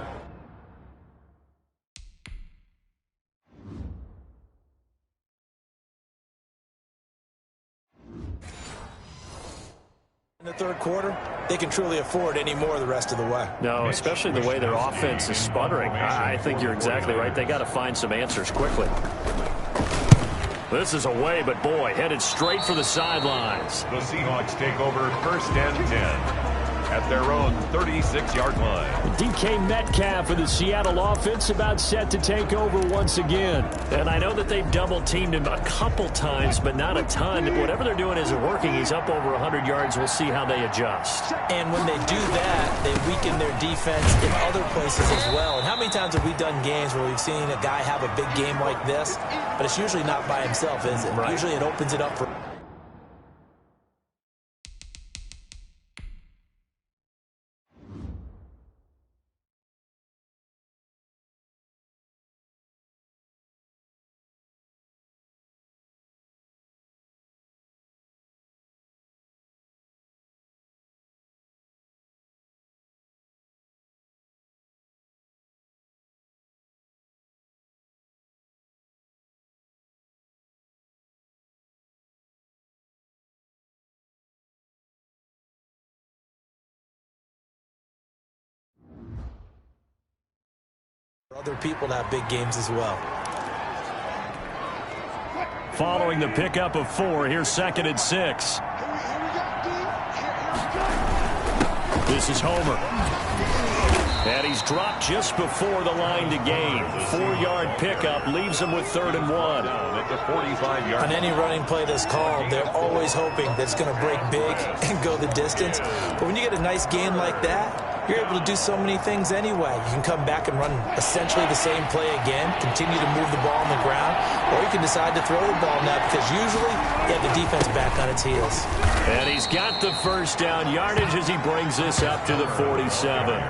the 3rd quarter, they can truly afford any more the rest of the way. No, especially the way their offense is sputtering. I think you're exactly right. They got to find some answers quickly. This is away, but boy, headed straight for the sidelines. The Seahawks take over 1st and 10. at their own 36-yard line. DK Metcalf for the Seattle offense about set to take over once again. And I know that they've double-teamed him a couple times, but not a ton. Whatever they're doing isn't working. He's up over 100 yards. We'll see how they adjust. And when they do that, they weaken their defense in other places as well. And how many times have we done games where we've seen a guy have a big game like this, but it's usually not by himself, is it? Right. Usually it opens it up for... other people to have big games as well. Following the pickup of 4, here's 2nd and 6. This is Homer. And he's dropped just before the line to gain. 4-yard pickup leaves him with 3rd and 1. At the 45-yard. On any running play that's called, they're always hoping that it's going to break big and go the distance. But when you get a nice gain like that, you're able to do so many things anyway. You can come back and run essentially the same play again, continue to move the ball on the ground, or you can decide to throw the ball now because usually you have the defense back on its heels. And he's got the first down yardage as he brings this up to the 47.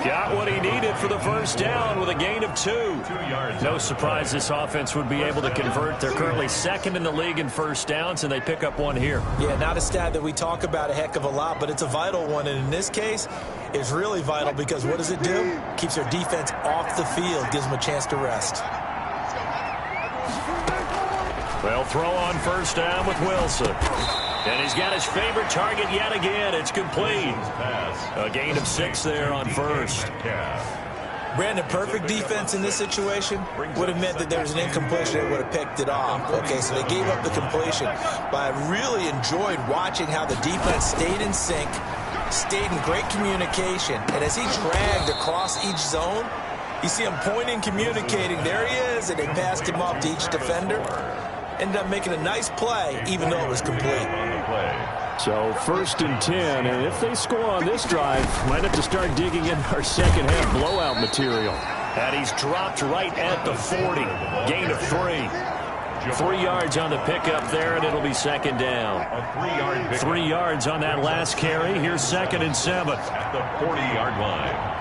Got what he needed for the first down with a gain of 2. 2 yards. No surprise this offense would be able to convert. They're currently 2nd in the league in first downs, and they pick up 1 here. Yeah, not a stat that we talk about a heck of a lot, but it's a vital one. And in this case, it's really vital because what does it do? Keeps their defense off the field, gives them a chance to rest. They'll throw on first down with Wilson. And he's got his favorite target yet again. It's complete. A gain of 6 there on first. Brandon, perfect defense in this situation would have meant that there was an incompletion. They would have picked it off. Okay, so they gave up the completion. But I really enjoyed watching how the defense stayed in sync, stayed in great communication. And as he dragged across each zone, you see him pointing, communicating. There he is, and they passed him off to each defender. Ended up making a nice play, even though it was complete. So 1st and 10, and if they score on this drive, might have to start digging in our second half blowout material. And he's dropped right at the 40. Gain of 3. 3 yards on the pickup there, and it'll be 2nd down. A 3-yard 3 yards on that last carry. Here's 2nd and 7. At the 40-yard line.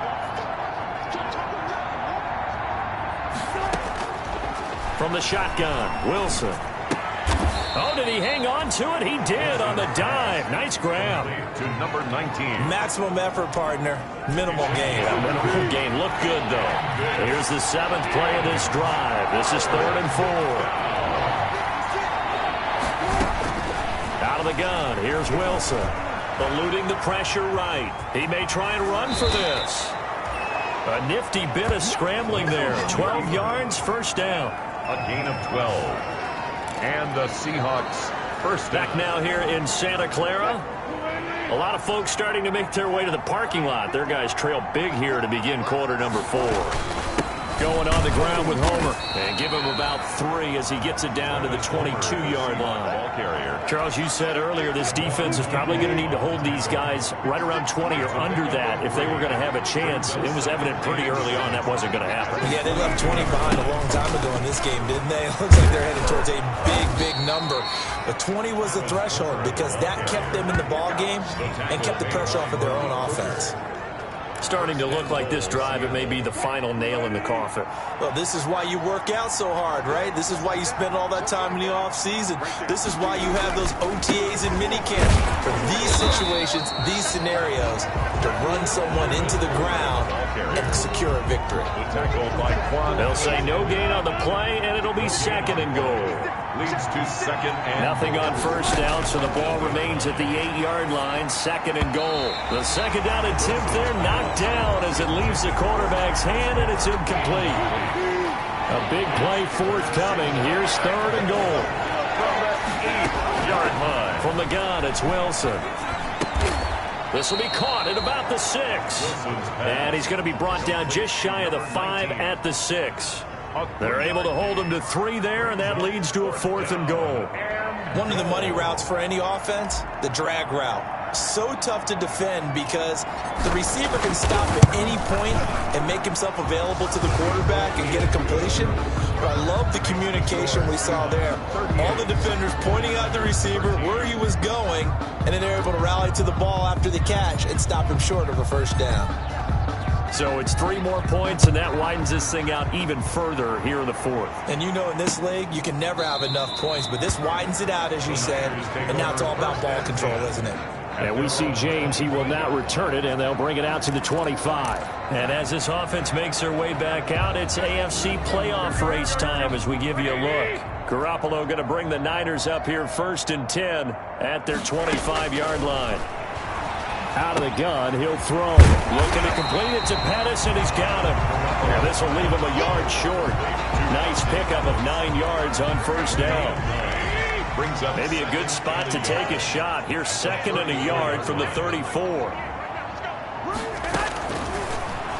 From the shotgun, Wilson. Oh, did he hang on to it? He did on the dive. Nice grab. To number 19. Maximum effort, partner. Minimal gain. Yeah, minimal gain. Look good, though. Here's the 7th play of this drive. This is 3rd and 4. Out of the gun. Here's Wilson. Eluding the pressure right. He may try and run for this. A nifty bit of scrambling there. 12 yards, first down. A gain of 12. And the Seahawks first down. Back now here in Santa Clara. A lot of folks starting to make their way to the parking lot. Their guys trail big here to begin quarter number 4. Going on the ground with Homer. And give him about 3 as he gets it down to the 22-yard line. Ball carrier. Charles, you said earlier this defense is probably going to need to hold these guys right around 20 or under that if they were going to have a chance. It was evident pretty early on that wasn't going to happen. Yeah, they left 20 behind a long time ago in this game, didn't they? It looks like they're headed towards a big number. But 20 was the threshold because that kept them in the ball game and kept the pressure off of their own offense. Starting to look like this drive, it may be the final nail in the coffin. Well, this is why you work out so hard, right? This is why you spend all that time in the offseason. This is why you have those OTAs and minicamp for these situations, these scenarios, to run someone into the ground and secure a victory. Tackled by Quan. They'll say no gain on the play, and it'll be 2nd and goal. Leads to 2nd and Nothing on first down, so the ball remains at the 8-yard line, 2nd and goal. The 2nd down attempt there knocked down as it leaves the quarterback's hand, and it's incomplete. A big play forthcoming. Here's 3rd and goal. From the 8-yard line. From the gun, it's Wilson. This will be caught at about the 6. And he's going to be brought down just shy of the 5 at the 6. They're able to hold him to 3 there, and that leads to a 4th and goal. One of the money routes for any offense, the drag route. So tough to defend because the receiver can stop at any point and make himself available to the quarterback and get a completion. But I love the communication we saw there. All the defenders pointing out the receiver where he was going, and then they're able to rally to the ball after the catch and stop him short of a first down. So it's 3 more points, and that widens this thing out even further here in the 4th. And you know in this league, you can never have enough points, but this widens it out, as you said, and now it's all about ball control, isn't it? And we see James. He will not return it, and they'll bring it out to the 25. And as this offense makes their way back out, it's AFC playoff race time as we give you a look. Garoppolo going to bring the Niners up here 1st and 10 at their 25-yard line. Out of the gun, he'll throw. Looking to complete it to Pettis, and he's got him. And this will leave him a yard short. Nice pickup of 9 yards on first down. Maybe a good spot to take a shot. Here's 2nd and a yard from the 34.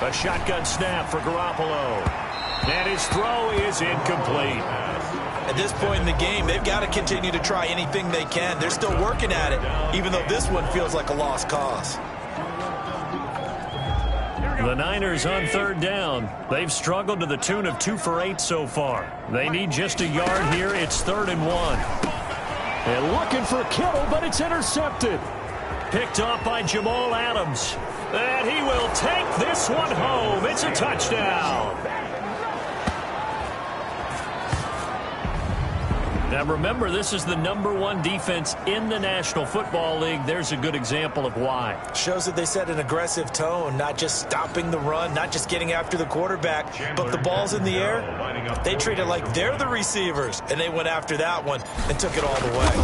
A shotgun snap for Garoppolo. And his throw is incomplete. At this point in the game, they've got to continue to try anything they can. They're still working at it, even though this one feels like a lost cause. The Niners on 3rd down. They've struggled to the tune of 2 for 8 so far. They need just a yard here. It's 3rd and 1. And looking for Kittle, but it's intercepted. Picked off by Jamal Adams. And he will take this one home. It's a touchdown. Now remember, this is the #1 defense in the National Football League. There's a good example of why. Shows that they set an aggressive tone, not just stopping the run, not just getting after the quarterback, but the ball's in the air. They treat it like they're the receivers, and they went after that one and took it all the way.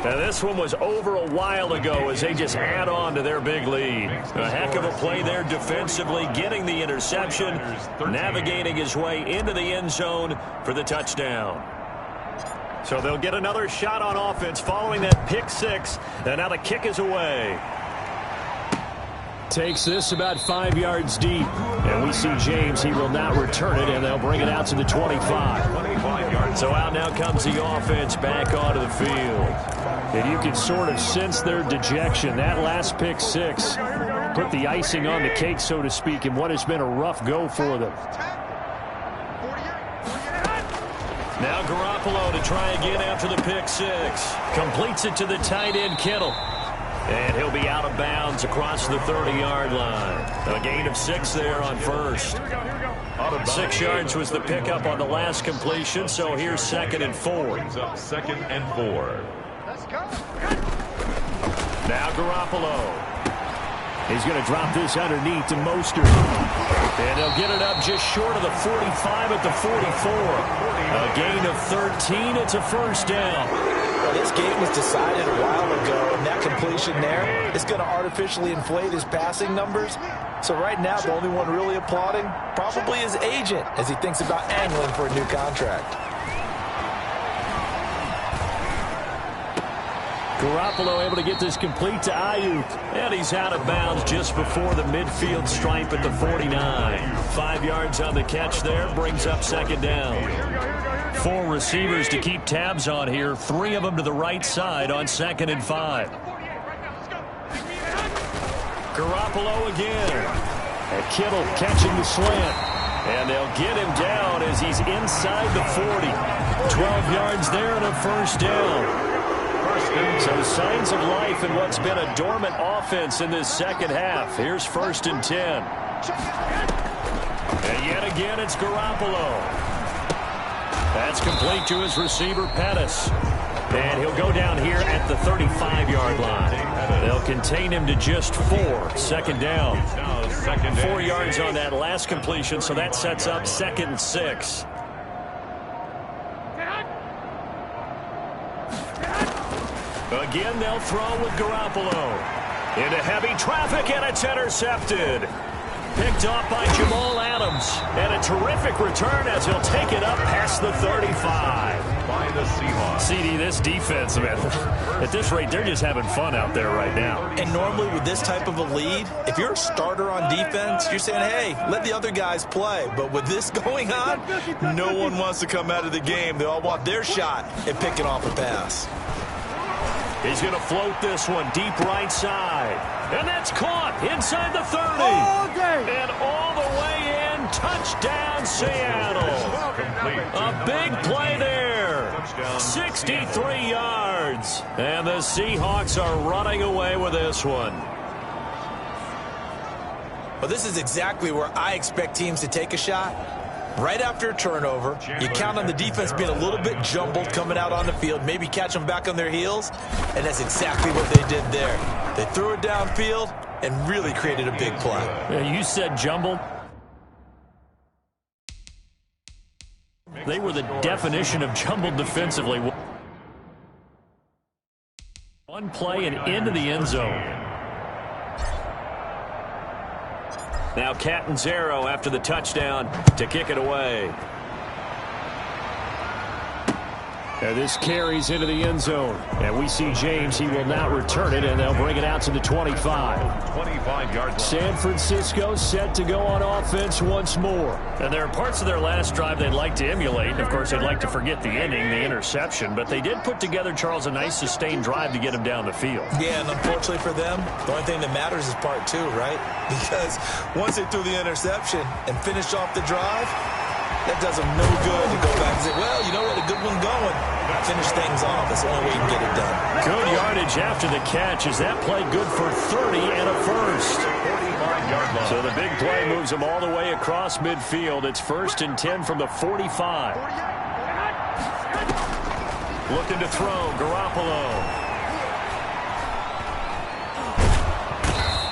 Now this one was over a while ago as they just add on to their big lead. A heck of a play there defensively, getting the interception, navigating his way into the end zone for the touchdown. So they'll get another shot on offense following that pick 6, and now the kick is away. Takes this about 5 yards deep, and we see James. He will not return it, and they'll bring it out to the 25. So out now comes the offense back onto the field. And you can sort of sense their dejection. That last pick 6 put the icing on the cake, so to speak, in what has been a rough go for them. Now Garoppolo to try again after the pick 6. Completes it to the tight end, Kittle. And he'll be out of bounds across the 30-yard line. A gain of 6 there on first. 6 yards was the pickup on the last completion, so here's 2nd and 4. 2nd and 4. Now Garoppolo. He's going to drop this underneath to Mostert. And he'll get it up just short of the 45 at the 44. A gain of 13. It's a first down. Well, this game was decided a while ago, and that completion there is going to artificially inflate his passing numbers. So right now, the only one really applauding probably his agent as he thinks about angling for a new contract. Garoppolo able to get this complete to Ayuk. And he's out of bounds just before the midfield stripe at the 49. 5 yards on the catch there. Brings up 2nd down. 4 receivers to keep tabs on here. 3 of them to the right side on 2nd and 5. Garoppolo again. And Kittle catching the slant. And they'll get him down as he's inside the 40. 12 yards there and a first down. So signs of life in what's been a dormant offense in this second half. Here's 1st and 10. And yet again, it's Garoppolo. That's complete to his receiver, Pettis. And he'll go down here at the 35-yard line. They'll contain him to just 4. 2nd down. 4 yards on that last completion, so that sets up 2nd and 6. Again, they'll throw with Garoppolo. Into heavy traffic, and it's intercepted. Picked off by Jamal Adams. And a terrific return as he'll take it up past the 35. by the Seahawks. CD, this defense, man, at this rate, they're just having fun out there right now. And normally with this type of a lead, if you're a starter on defense, you're saying, hey, let the other guys play. But with this going on, no one wants to come out of the game. They all want their shot at picking off a pass. He's going to float this one deep right side. And that's caught inside the 30. And all the way in, touchdown Seattle. A big play there. 63 yards. And the Seahawks are running away with this one. Well, this is exactly where I expect teams to take a shot. Right after a turnover, you count on the defense being a little bit jumbled coming out on the field, maybe catch them back on their heels, and that's exactly what they did there. They threw it downfield and really created a big play. Yeah, you said jumbled. They were the definition of jumbled defensively. One play and into the end zone. Now Catanzaro after the touchdown to kick it away. And this carries into the end zone. And we see James. He will now return it, and they'll bring it out to the 25. 25-yard line. San Francisco set to go on offense once more. And there are parts of their last drive they'd like to emulate. Of course, they'd like to forget the inning, the interception. But they did put together, Charles, a nice sustained drive to get him down the field. Yeah, and unfortunately for them, the only thing that matters is part two, right? Because once they threw the interception and finished off the drive, that does them no good to go back and say, well, you know what, a good one going. Finish things off. That's the only way you can get it done. Good yardage after the catch. Is that play good for 30 and a first? 45-yard line. So the big play moves them all the way across midfield. It's 1st and 10 from the 45. Looking to throw, Garoppolo.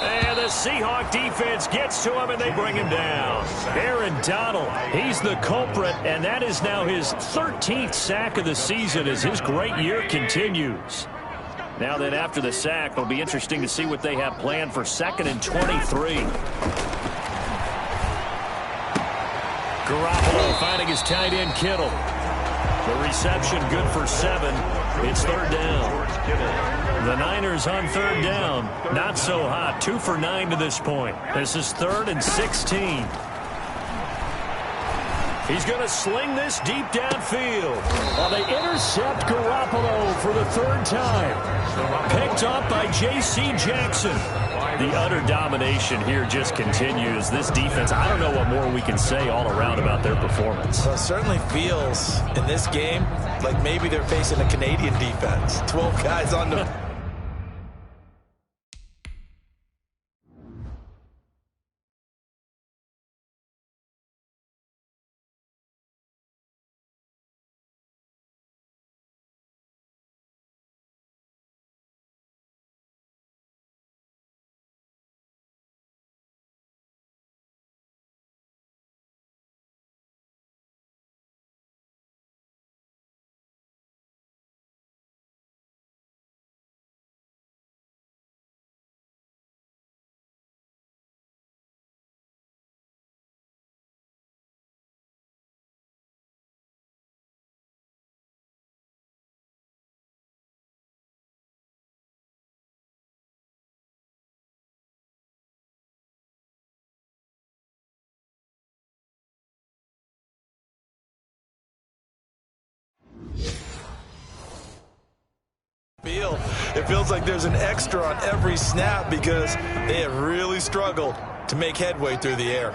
And the Seahawk defense gets to him, and they bring him down. Aaron Donald, he's the culprit, and that is now his 13th sack of the season as his great year continues. Now then, after the sack, it'll be interesting to see what they have planned for 2nd and 23. Garoppolo finding his tight end, Kittle. The reception good for 7. It's 3rd down. The Niners on 3rd down. Not so hot. 2 for 9 to this point. This is 3rd and 16. He's going to sling this deep downfield. Well, they intercept Garoppolo for the 3rd time. Picked off by J.C. Jackson. The utter domination here just continues. This defense, I don't know what more we can say all around about their performance. Well, it certainly feels in this game like maybe they're facing a Canadian defense. 12 guys on the... It feels like there's an extra on every snap because they have really struggled to make headway through the air.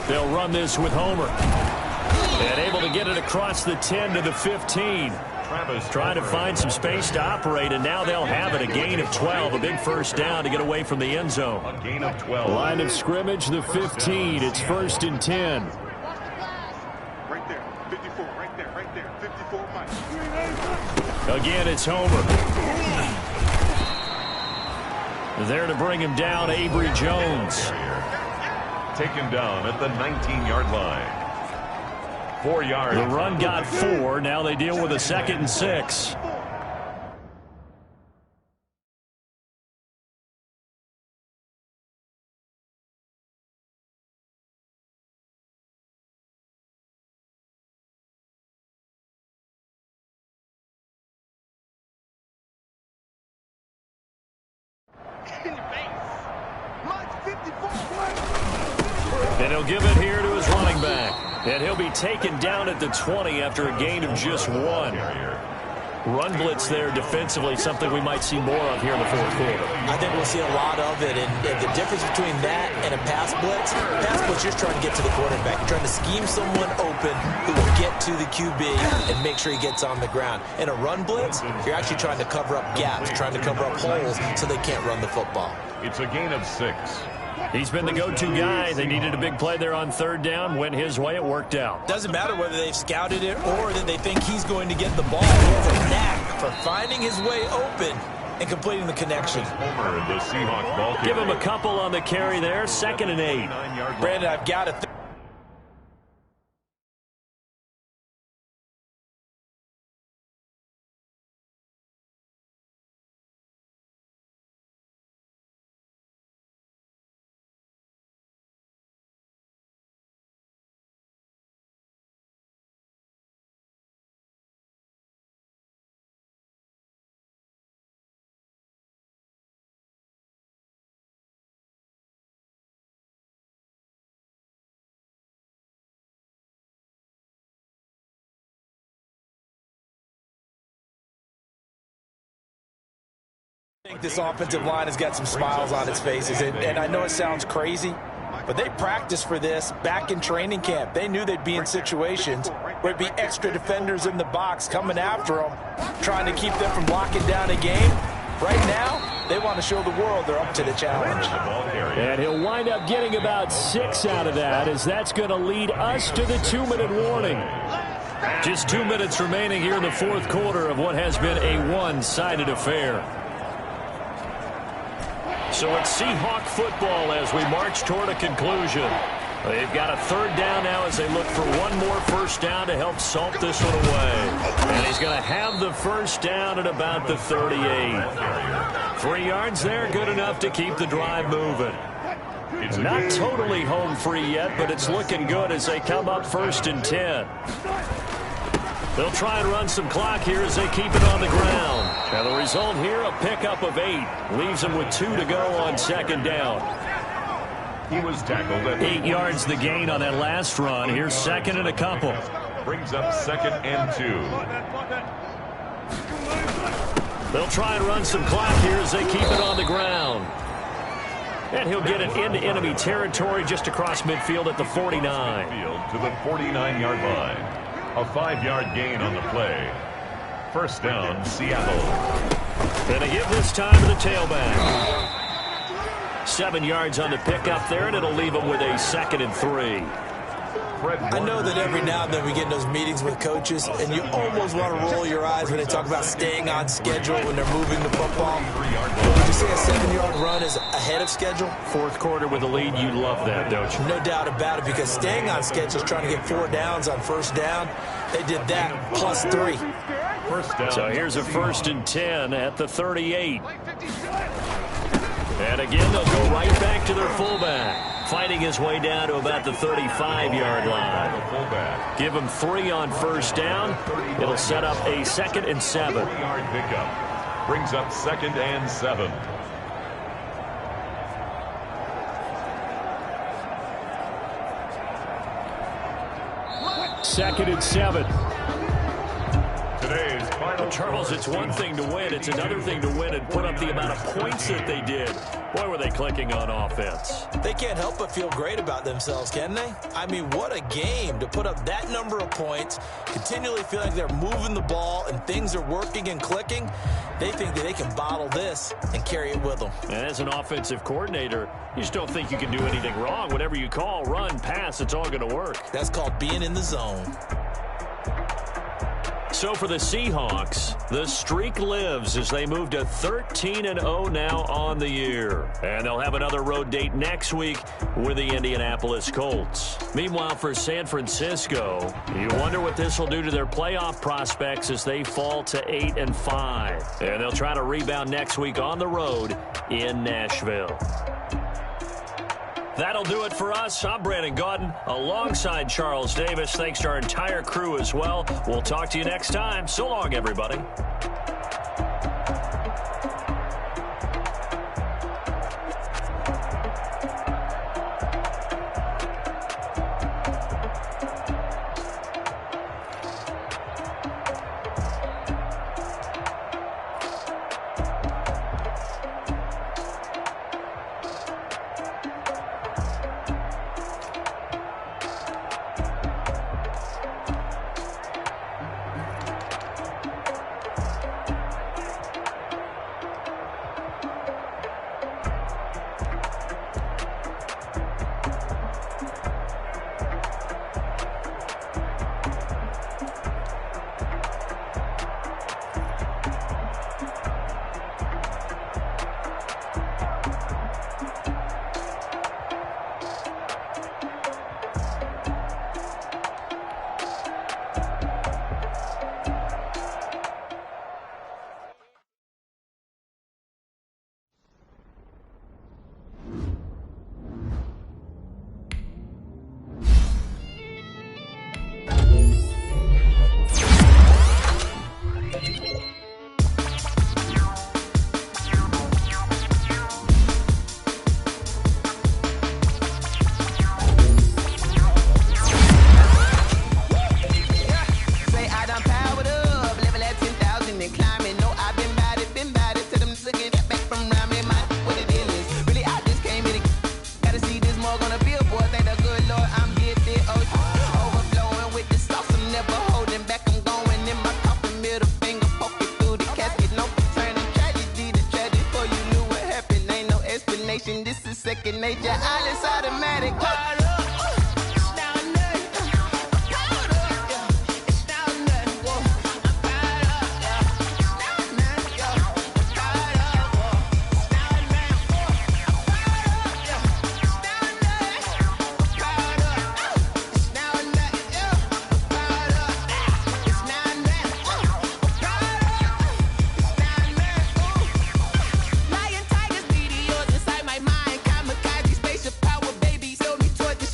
They'll run this with Homer. And able to get it across the 10 to the 15. Trying to find some space to operate, and now they'll have it. A gain of 12, a big 1st down to get away from the end zone. A gain of 12. Line of scrimmage, the 15. It's 1st and 10. Right there, 54, right there, 54, Mike. Again, it's Homer. There to bring him down, Avery Jones. Taken down at the 19-yard line. 4 yards. The run got 4. Now they deal with a 2nd and 6. And he'll give it here to his running back. And he'll be taken down at the 20 after a gain of just 1. Run blitz there defensively, something we might see more of here in the fourth quarter. I think we'll see a lot of it, and the difference between that and a pass blitz, you're trying to get to the quarterback. You're trying to scheme someone open who will get to the QB and make sure he gets on the ground. In a run blitz, you're actually trying to cover up gaps, trying to cover up holes so they can't run the football. It's a gain of 6. He's been the go-to guy. They needed a big play there on third down. Went his way. It worked out. Doesn't matter whether they've scouted it or that they think he's going to get the ball. He has a knack for finding his way open and completing the connection. Homer, the Seahawks ball carrier. Give him a couple on the carry there. 2nd and 8. Brandon, I've got to I think this offensive line has got some smiles on its faces, and I know it sounds crazy, but they practiced for this back in training camp. They knew they'd be in situations where it'd be extra defenders in the box coming after them, trying to keep them from locking down a game. Right now, they want to show the world they're up to the challenge. And he'll wind up getting about 6 out of that, as that's going to lead us to the 2-minute warning. Just 2 minutes remaining here in the fourth quarter of what has been a one-sided affair. So it's Seahawk football as we march toward a conclusion. They've got a third down now as they look for one more first down to help salt this one away. And he's going to have the first down at about the 38. 3 yards there, good enough to keep the drive moving. Not totally home free yet, but it's looking good as they come up 1st and 10. They'll try and run some clock here as they keep it on the ground. And the result here, a pickup of 8. Leaves them with 2 to go on 2nd down. He was tackled at 8 yards the gain on that last run. Here's 2nd and a couple. Brings up 2nd and 2. They'll try and run some clock here as they keep it on the ground. And he'll get it into enemy territory just across midfield at the 49. To the 49-yard line. A 5-yard gain on the play. First down, Seattle. And a give this time to the tailback. 7 yards on the pickup there, and it'll leave them with a 2nd and 3. I know that every now and then we get in those meetings with coaches, and you almost want to roll your eyes when they talk about staying on schedule when they're moving the football. But would you say a 7-yard run is ahead of schedule? Fourth quarter with a lead, you love that, don't you? No doubt about it, because staying on schedule is trying to get 4 downs on first down. They did that plus 3. First down. So here's a 1st and 10 at the 38. And again, they'll go right back to their fullback, fighting his way down to about the 35-yard line. Give him 3 on first down. It'll set up a 2nd and 7. 3-yard pickup. Brings up 2nd and 7. Second and 7. Today's final. Charles, it's one thing to win. It's another thing to win and put up the amount of points that they did. Boy, were they clicking on offense. They can't help but feel great about themselves, can they? I mean, what a game to put up that number of points, continually feel like they're moving the ball and things are working and clicking. They think that they can bottle this and carry it with them. And as an offensive coordinator, you just don't think you can do anything wrong. Whatever you call, run, pass, it's all going to work. That's called being in the zone. So for the Seahawks, the streak lives as they move to 13-0 now on the year. And they'll have another road date next week with the Indianapolis Colts. Meanwhile, for San Francisco, you wonder what this will do to their playoff prospects as they fall to 8-5. And they'll try to rebound next week on the road in Nashville. That'll do it for us. I'm Brandon Gaudin alongside Charles Davis. Thanks to our entire crew as well. We'll talk to you next time. So long, everybody. and climbing. No, I've been bad it. To them looking back from round me. My what it is. Really, I just came in. Gotta see this more gonna be a boy. Thank the good Lord, I'm gifted. Overflowing with the sauce. I'm never holding back. I'm going in my coffin, middle finger poking through the casket. No turning tragedy to tragic. Before you knew what happened, ain't no explanation. This is second nature. All is automatic. Lion, tigers, meteors inside my mind. Kamikaze, spaceship power, baby. Sold me toward the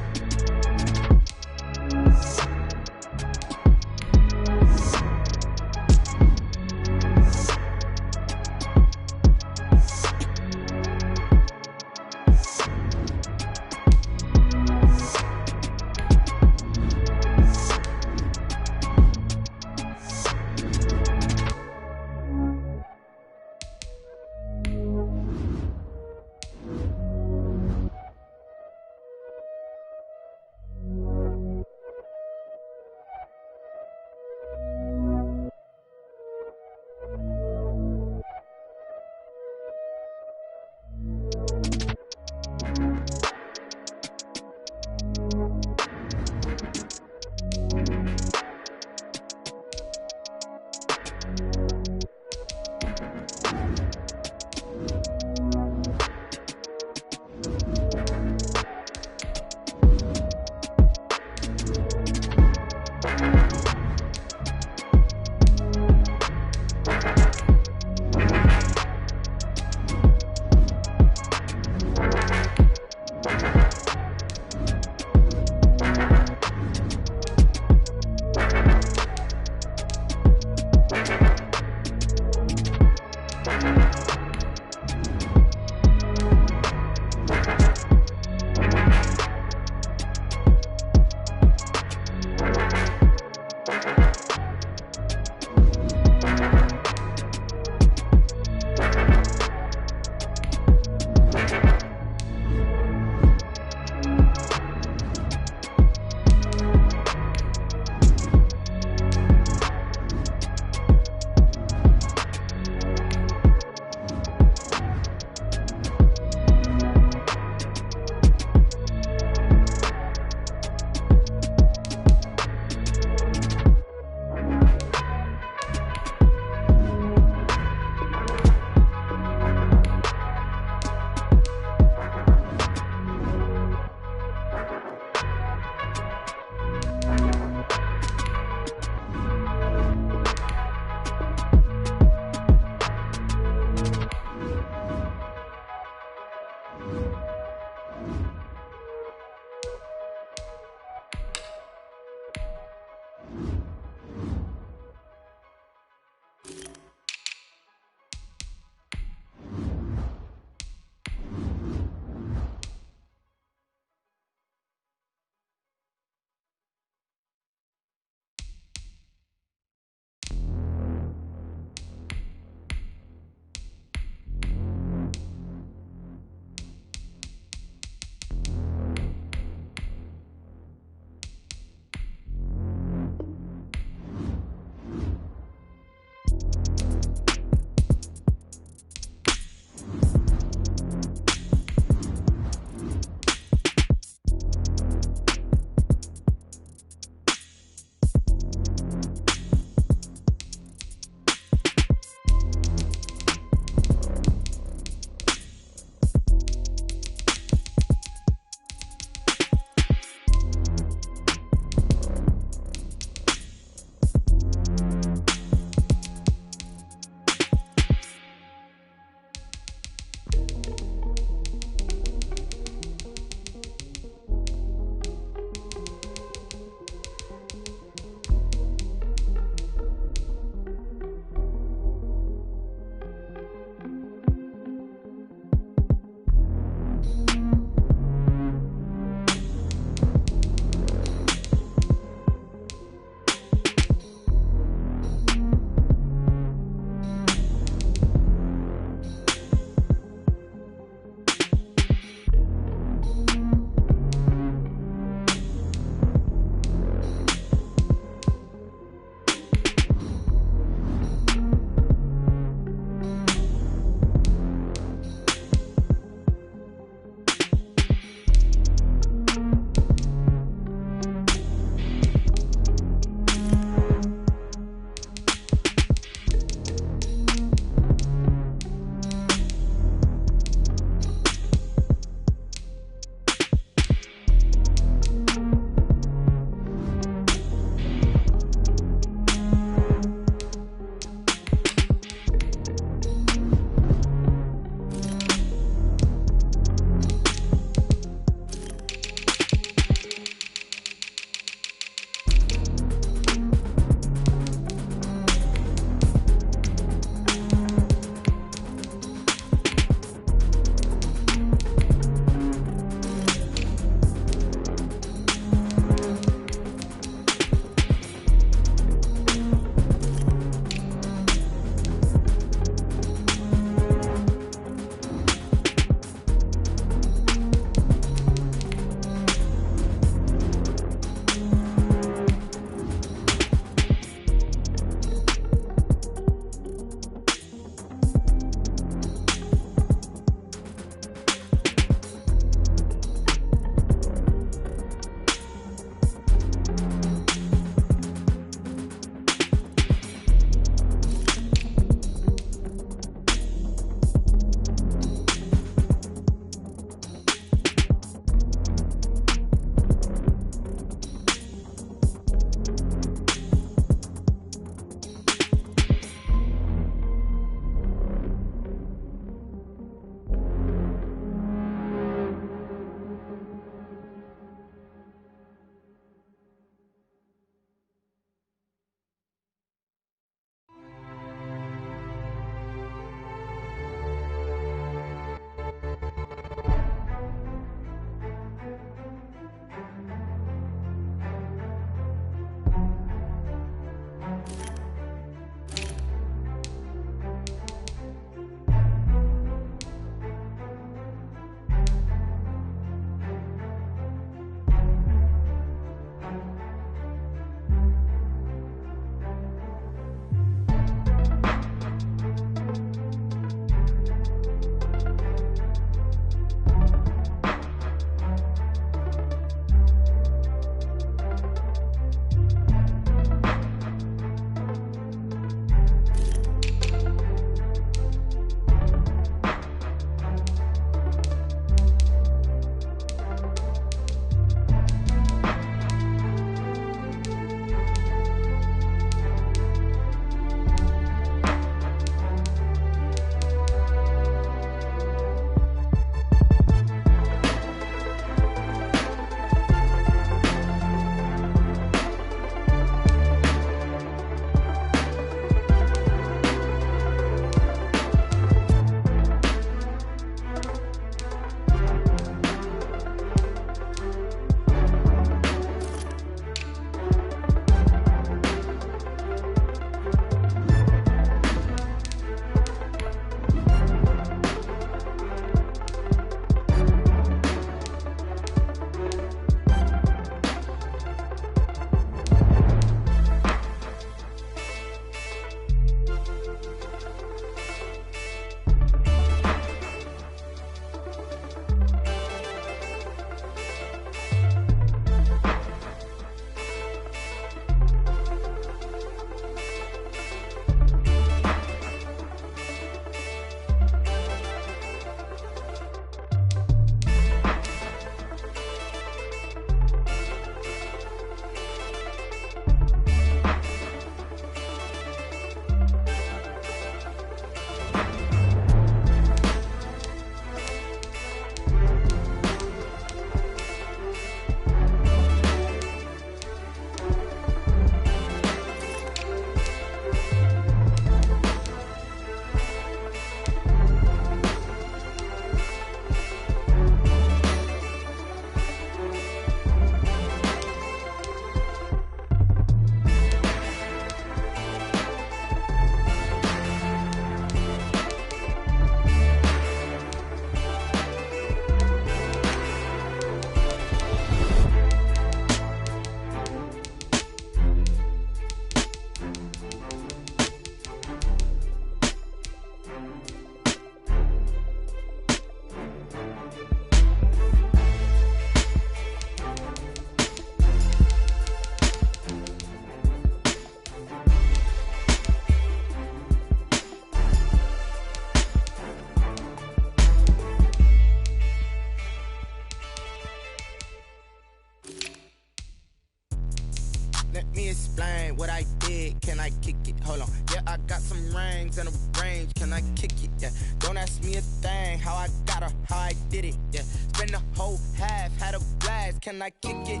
Let me explain what I did. Can I kick it? Hold on. Yeah, I got some rings and a range. Can I kick it? Yeah. Don't ask me a thing. How I got her, how I did it. Yeah. Spend the whole half, had a blast. Can I kick it?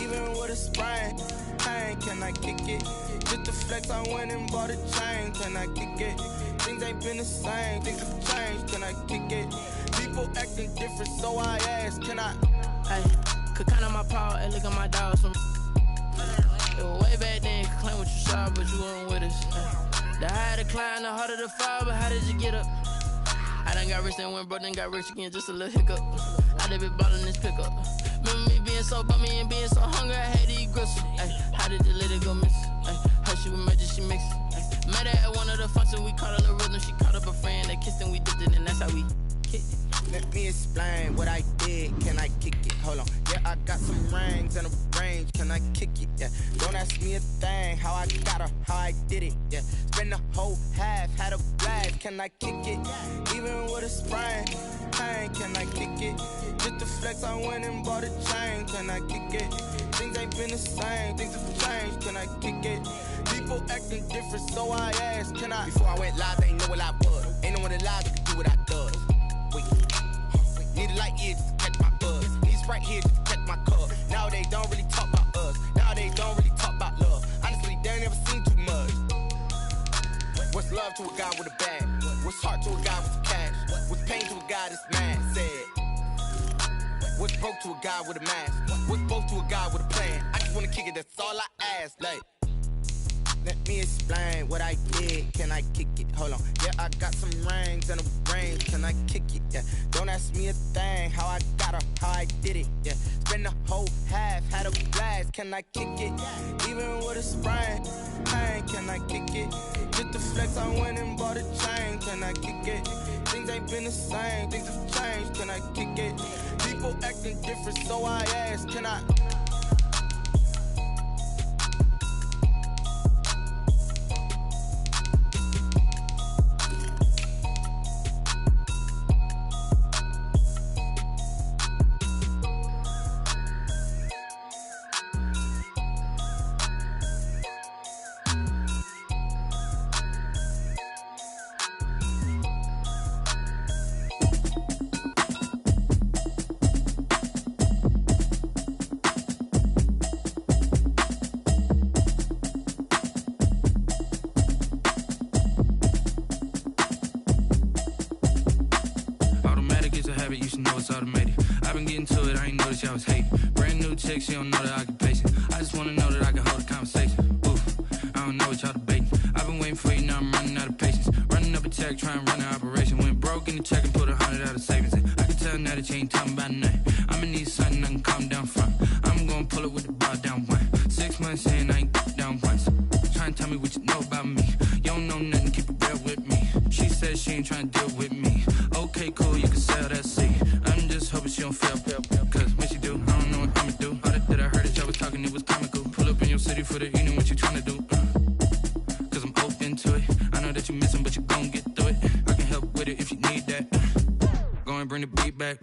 Even with a sprain. Pain, can I kick it? Just to flex, I went and bought a chain. Can I kick it? Things ain't been the same. Things have changed. Can I kick it? People acting different, so I ask. Can I? Hey, could count on my power and look at my dogs from. It was way back then, could claim what you saw, but you weren't with us. The higher the climb, the harder the fall, but how did you get up? I done got rich, then went broke, then got rich again, just a little hiccup. I done been ballin' this pickup. Remember me being so bummy and being so hungry, I had to eat gristle. Ay, how did you let it go miss? Ay, how she was magic, she mixed. Met her at one of the functions, we caught a little rhythm, she caught up a friend, they kissed and we dipped it, and that's how we kicked it. Let me explain what I did. Can I kick it? Hold on. Yeah, I got some rings and a range. Can I kick it? Yeah. Don't ask me a thing. How I got her, how I did it. Yeah. Spend the whole half, had a blast. Can I kick it? Even with a sprain. Pain, can I kick it? Just to flex, I went and bought a chain. Can I kick it? Things ain't been the same. Things have changed. Can I kick it? People acting different, so I asked. Can I? Before I went live, they ain't know what I was. Ain't no one alive that could do what I does. Wait. Need a light year just to catch my buzz. Need Sprite here just to catch my cup. Now they don't really talk about us. Now they don't really talk about love. Honestly, they ain't never seen too much. What's love to a guy with a bag? What's heart to a guy with cash? What's pain to a guy that's mad? Said. What's broke to a guy with a mask? What's both to a guy with a plan? I just wanna kick it, that's all I ask. Like, let me explain what I did. Can I kick it? Hold on. Yeah, I got some rings and a range. Can I kick it? Yeah. Don't ask me a thing. How I got her, how I did it. Yeah. Spend the whole half, had a blast. Can I kick it? Even with a sprain. Pain, can I kick it? Just to flex, I went and bought a chain. Can I kick it? Things ain't been the same. Things have changed. Can I kick it? People acting different, so I ask. Can I? She don't know the occupation. I just wanna know that I can hold a conversation. Oof, I don't know what y'all debating. I've been waiting for you, now I'm running out of patience. Running up a check, trying to run an operation. Went broke in the check and put 100 out of savings in. I can tell now that you ain't talking about nothing. I'ma need something I can calm down from. I'm gonna pull it with the bar down one. 6 months in, I ain't down once. Trying to tell me what you know about me. You don't know nothing, keep it real with me. She said she ain't trying to deal with me. Okay, cool, you can sell that seat. I'm just hoping she don't fail. Cause when she do, I don't know what I'ma do. All that I heard that y'all was talking, it was comical. Pull up in your city for the evening, what you tryna do? Cause I'm open to it. I know that you missing, but you gon' get through it. I can help with it if you need that. Go and bring the beat back.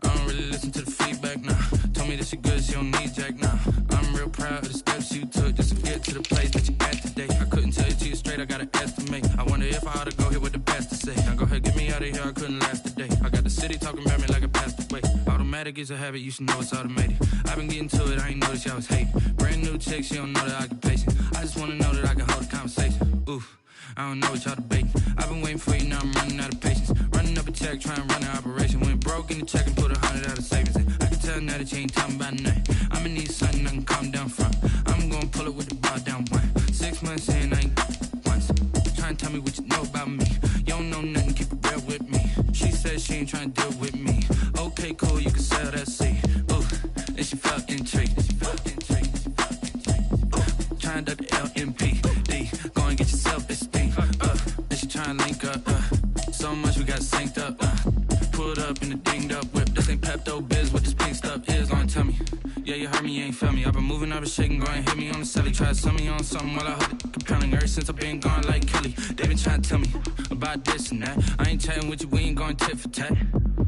I don't really listen to the feedback, nah. Told me that she good, she don't need jack, nah. I'm real proud of the steps you took just to get to the place that you at today. I couldn't tell it to you straight, I gotta estimate. I wonder if I ought to go here with the best to say. Now go ahead, get me out of here, I couldn't last today. I got the city talking about me like I passed away. Automatic is a habit, you should know it's automated. I've been getting to it, I ain't noticed y'all was hating. Brand new chick, she don't know the occupation. I just wanna know that I can hold a conversation. Oof, I don't know what y'all debating. I've been waiting for you, now I'm running out of patience. Running up a check, trying to run an operation. Went broke in the check and put 100 out of savings in. I can tell now that you ain't talking about nothing. I'ma need something I can calm down from. I'm gonna pull it with the bar down one. 6 months in, I ain't once. Trying to tell me what you know about me. You don't know nothing, keep it real with me. She said she ain't trying to deal with me. Okay, cool, you can sell that seat. Ooh, and she felt intrigued. Trying to duck the LMPD. Go and get your self-esteem. And she trying to link up. So much we got synced up. Pulled up in the dinged up whip. This ain't Pepto-Biz, what this pink stuff is. Gonna tell me. Yeah, you heard me, you ain't felt me. I've been moving, I've been shaking, go and hit me on the celly. Try to sell me on something while I hold it compelling. Ever since I've been gone like Kelly, they been trying to tell me about this and that. I ain't chatting with you, we ain't going tit for tat.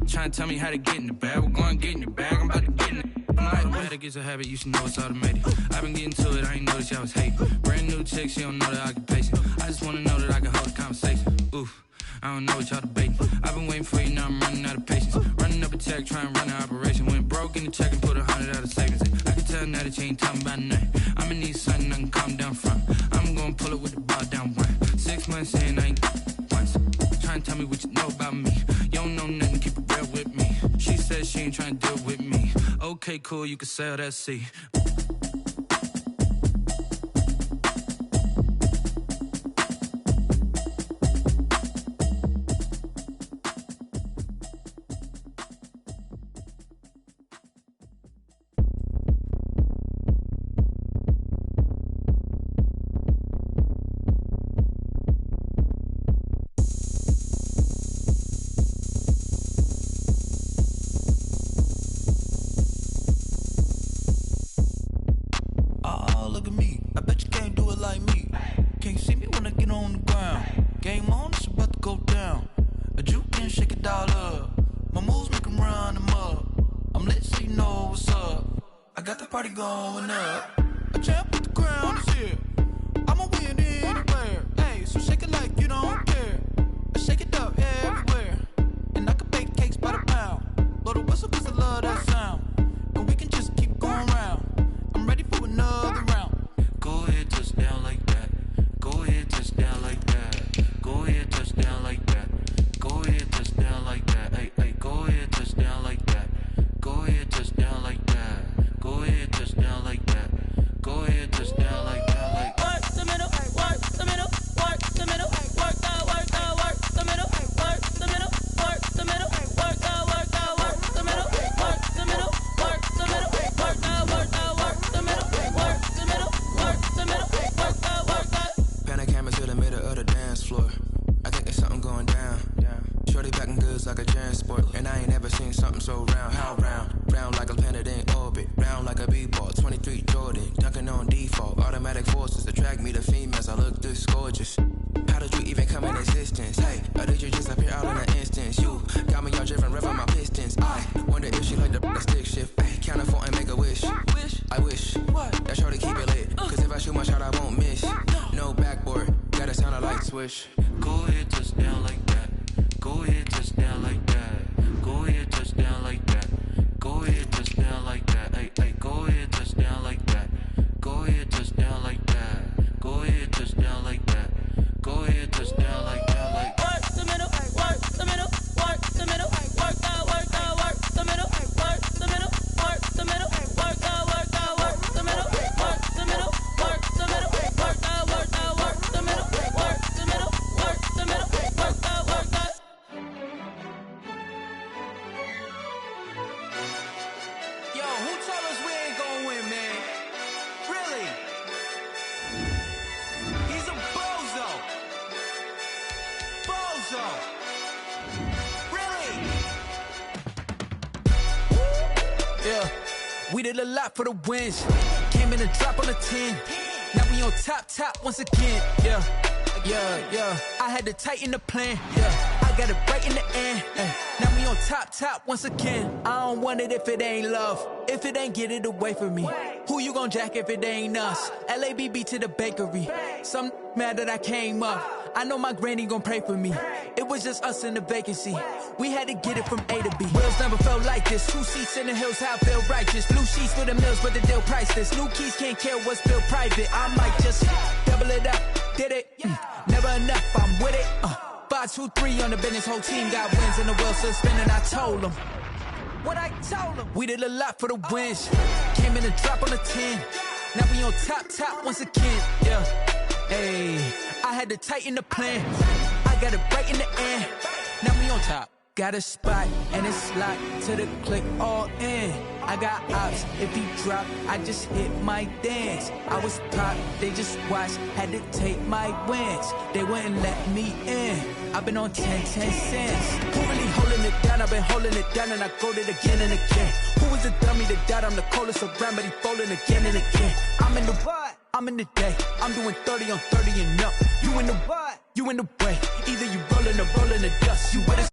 Trying to tell me how to get in the bag, we're going to get in the bag, I'm about to get in it. I'm like, like it's a habit, you should know it's automated. I've been getting to it, I ain't noticed y'all was hating. Brand new chick, she don't know the occupation. I just wanna know that I can hold a conversation. Oof, I don't know what y'all debating. I've been waiting for you, now I'm running out of patience. Running up a check, trying to run an operation. Went broke in the check and put 100 out of savings. I can tell now that you ain't talking about nothing. I'ma need something I can calm down from. I'm gonna pull it with the bar down one. 6 months in, I ain't once. Trying to tell me what you know about me. You don't know nothing, keep it real with me. She said she ain't trying to deal with me. Okay, cool, you can sell that C. Going up, a champ with the crown is here. I'ma win anywhere. Hey, so shake it like you don't care. I shake it up everywhere, and I can bake cakes by the pound. Blow the whistle 'cause I love that sound, and we can just keep going round. I'm ready for another round. Go ahead, touch down like that. Go ahead, touch down like that. Go ahead, touch down like that. Go ahead, touch down like that. Hey, hey, go ahead, touch down like that. Go ahead, touch down like that. Go ahead, touch down like that. Go ahead, touch down like that. Like work the middle, work the middle, work the middle, work the middle, work the middle, work the middle, work the middle, work the middle, work the middle, work the middle, work the middle, work the middle, work the. Pan a camera to the middle of the dance floor. I think there's something going down. Shorty packing goods like a transport, and I ain't ever seen something so round. How round? Round like a planet in orbit, round like a b-ball. 23 Jordan, dunking on default. Automatic forces attract me to females. I look this gorgeous. How did you even come in existence? Hey, or did you just appear out in an instance? You got me all driven, revving my pistons. I wonder if she like the stick shift. Hey, count it 4 and make a wish. I wish that shorty keep it lit, 'cause if I shoot my shot, I won't miss. No backboard, gotta sound a light switch. go ahead, touch down like that. Go ahead, touch down like that. Go ahead, touch down like that. Go ahead, touch down like that. Hey, hey, go ahead, touch down like that. Go ahead, touch down like that. Go ahead, touch down like that. Go ahead, touch down like that. Like work the middle, work the middle, work the middle, work the middle, work the middle, work the middle, work the middle, work the middle, work the middle, work the middle, work the middle, work the middle, work the middle, work the middle, work the. Yo, who told us we ain't gonna win, man? Really? He's a bozo. Bozo. Really? Yeah, we did a lot for the wins. Came in a drop on a 10. Now we on top once again. Yeah. I had to tighten the plan. Yeah, I got it right in the end. Now we on top once again. I don't want it if it ain't love. If it ain't, get it away from me. Who you gon' jack if it ain't us? LABB to the bakery. Some mad that I came up. I know my granny gon' pray for me. It was just us in the vacancy. We had to get it from A to B. Wheels never felt like this. 2 seats in the hills, how I feel righteous. Blue sheets for the mills, but the deal priceless. New keys can't care what's built private. I might just double it up. Did it? Never enough, I'm with it. 5, 2, 3 on the business. Whole team got wins and the wheels still spinning. I told them what I told them. We did a lot for the wins. Came in a drop on a 10. Now we on top once again. Yeah. Hey, I had to tighten the plan. I got it right in the end. Now we on top. Got a spot and it's locked to the click all in. I got ops, if he drop, I just hit my dance. I was pop, they just watched, had to take my wins. They wouldn't let me in. I've been on 10 cents. Who really holding it down? I've been holding it down and I go it again and again. Who was the dummy that doubt I'm the coldest around, but he folding again and again. I'm in the what? I'm in the day. I'm doing 30 on 30 and up. You in the what? You in the way. Either you rolling or rolling the dust. You with us?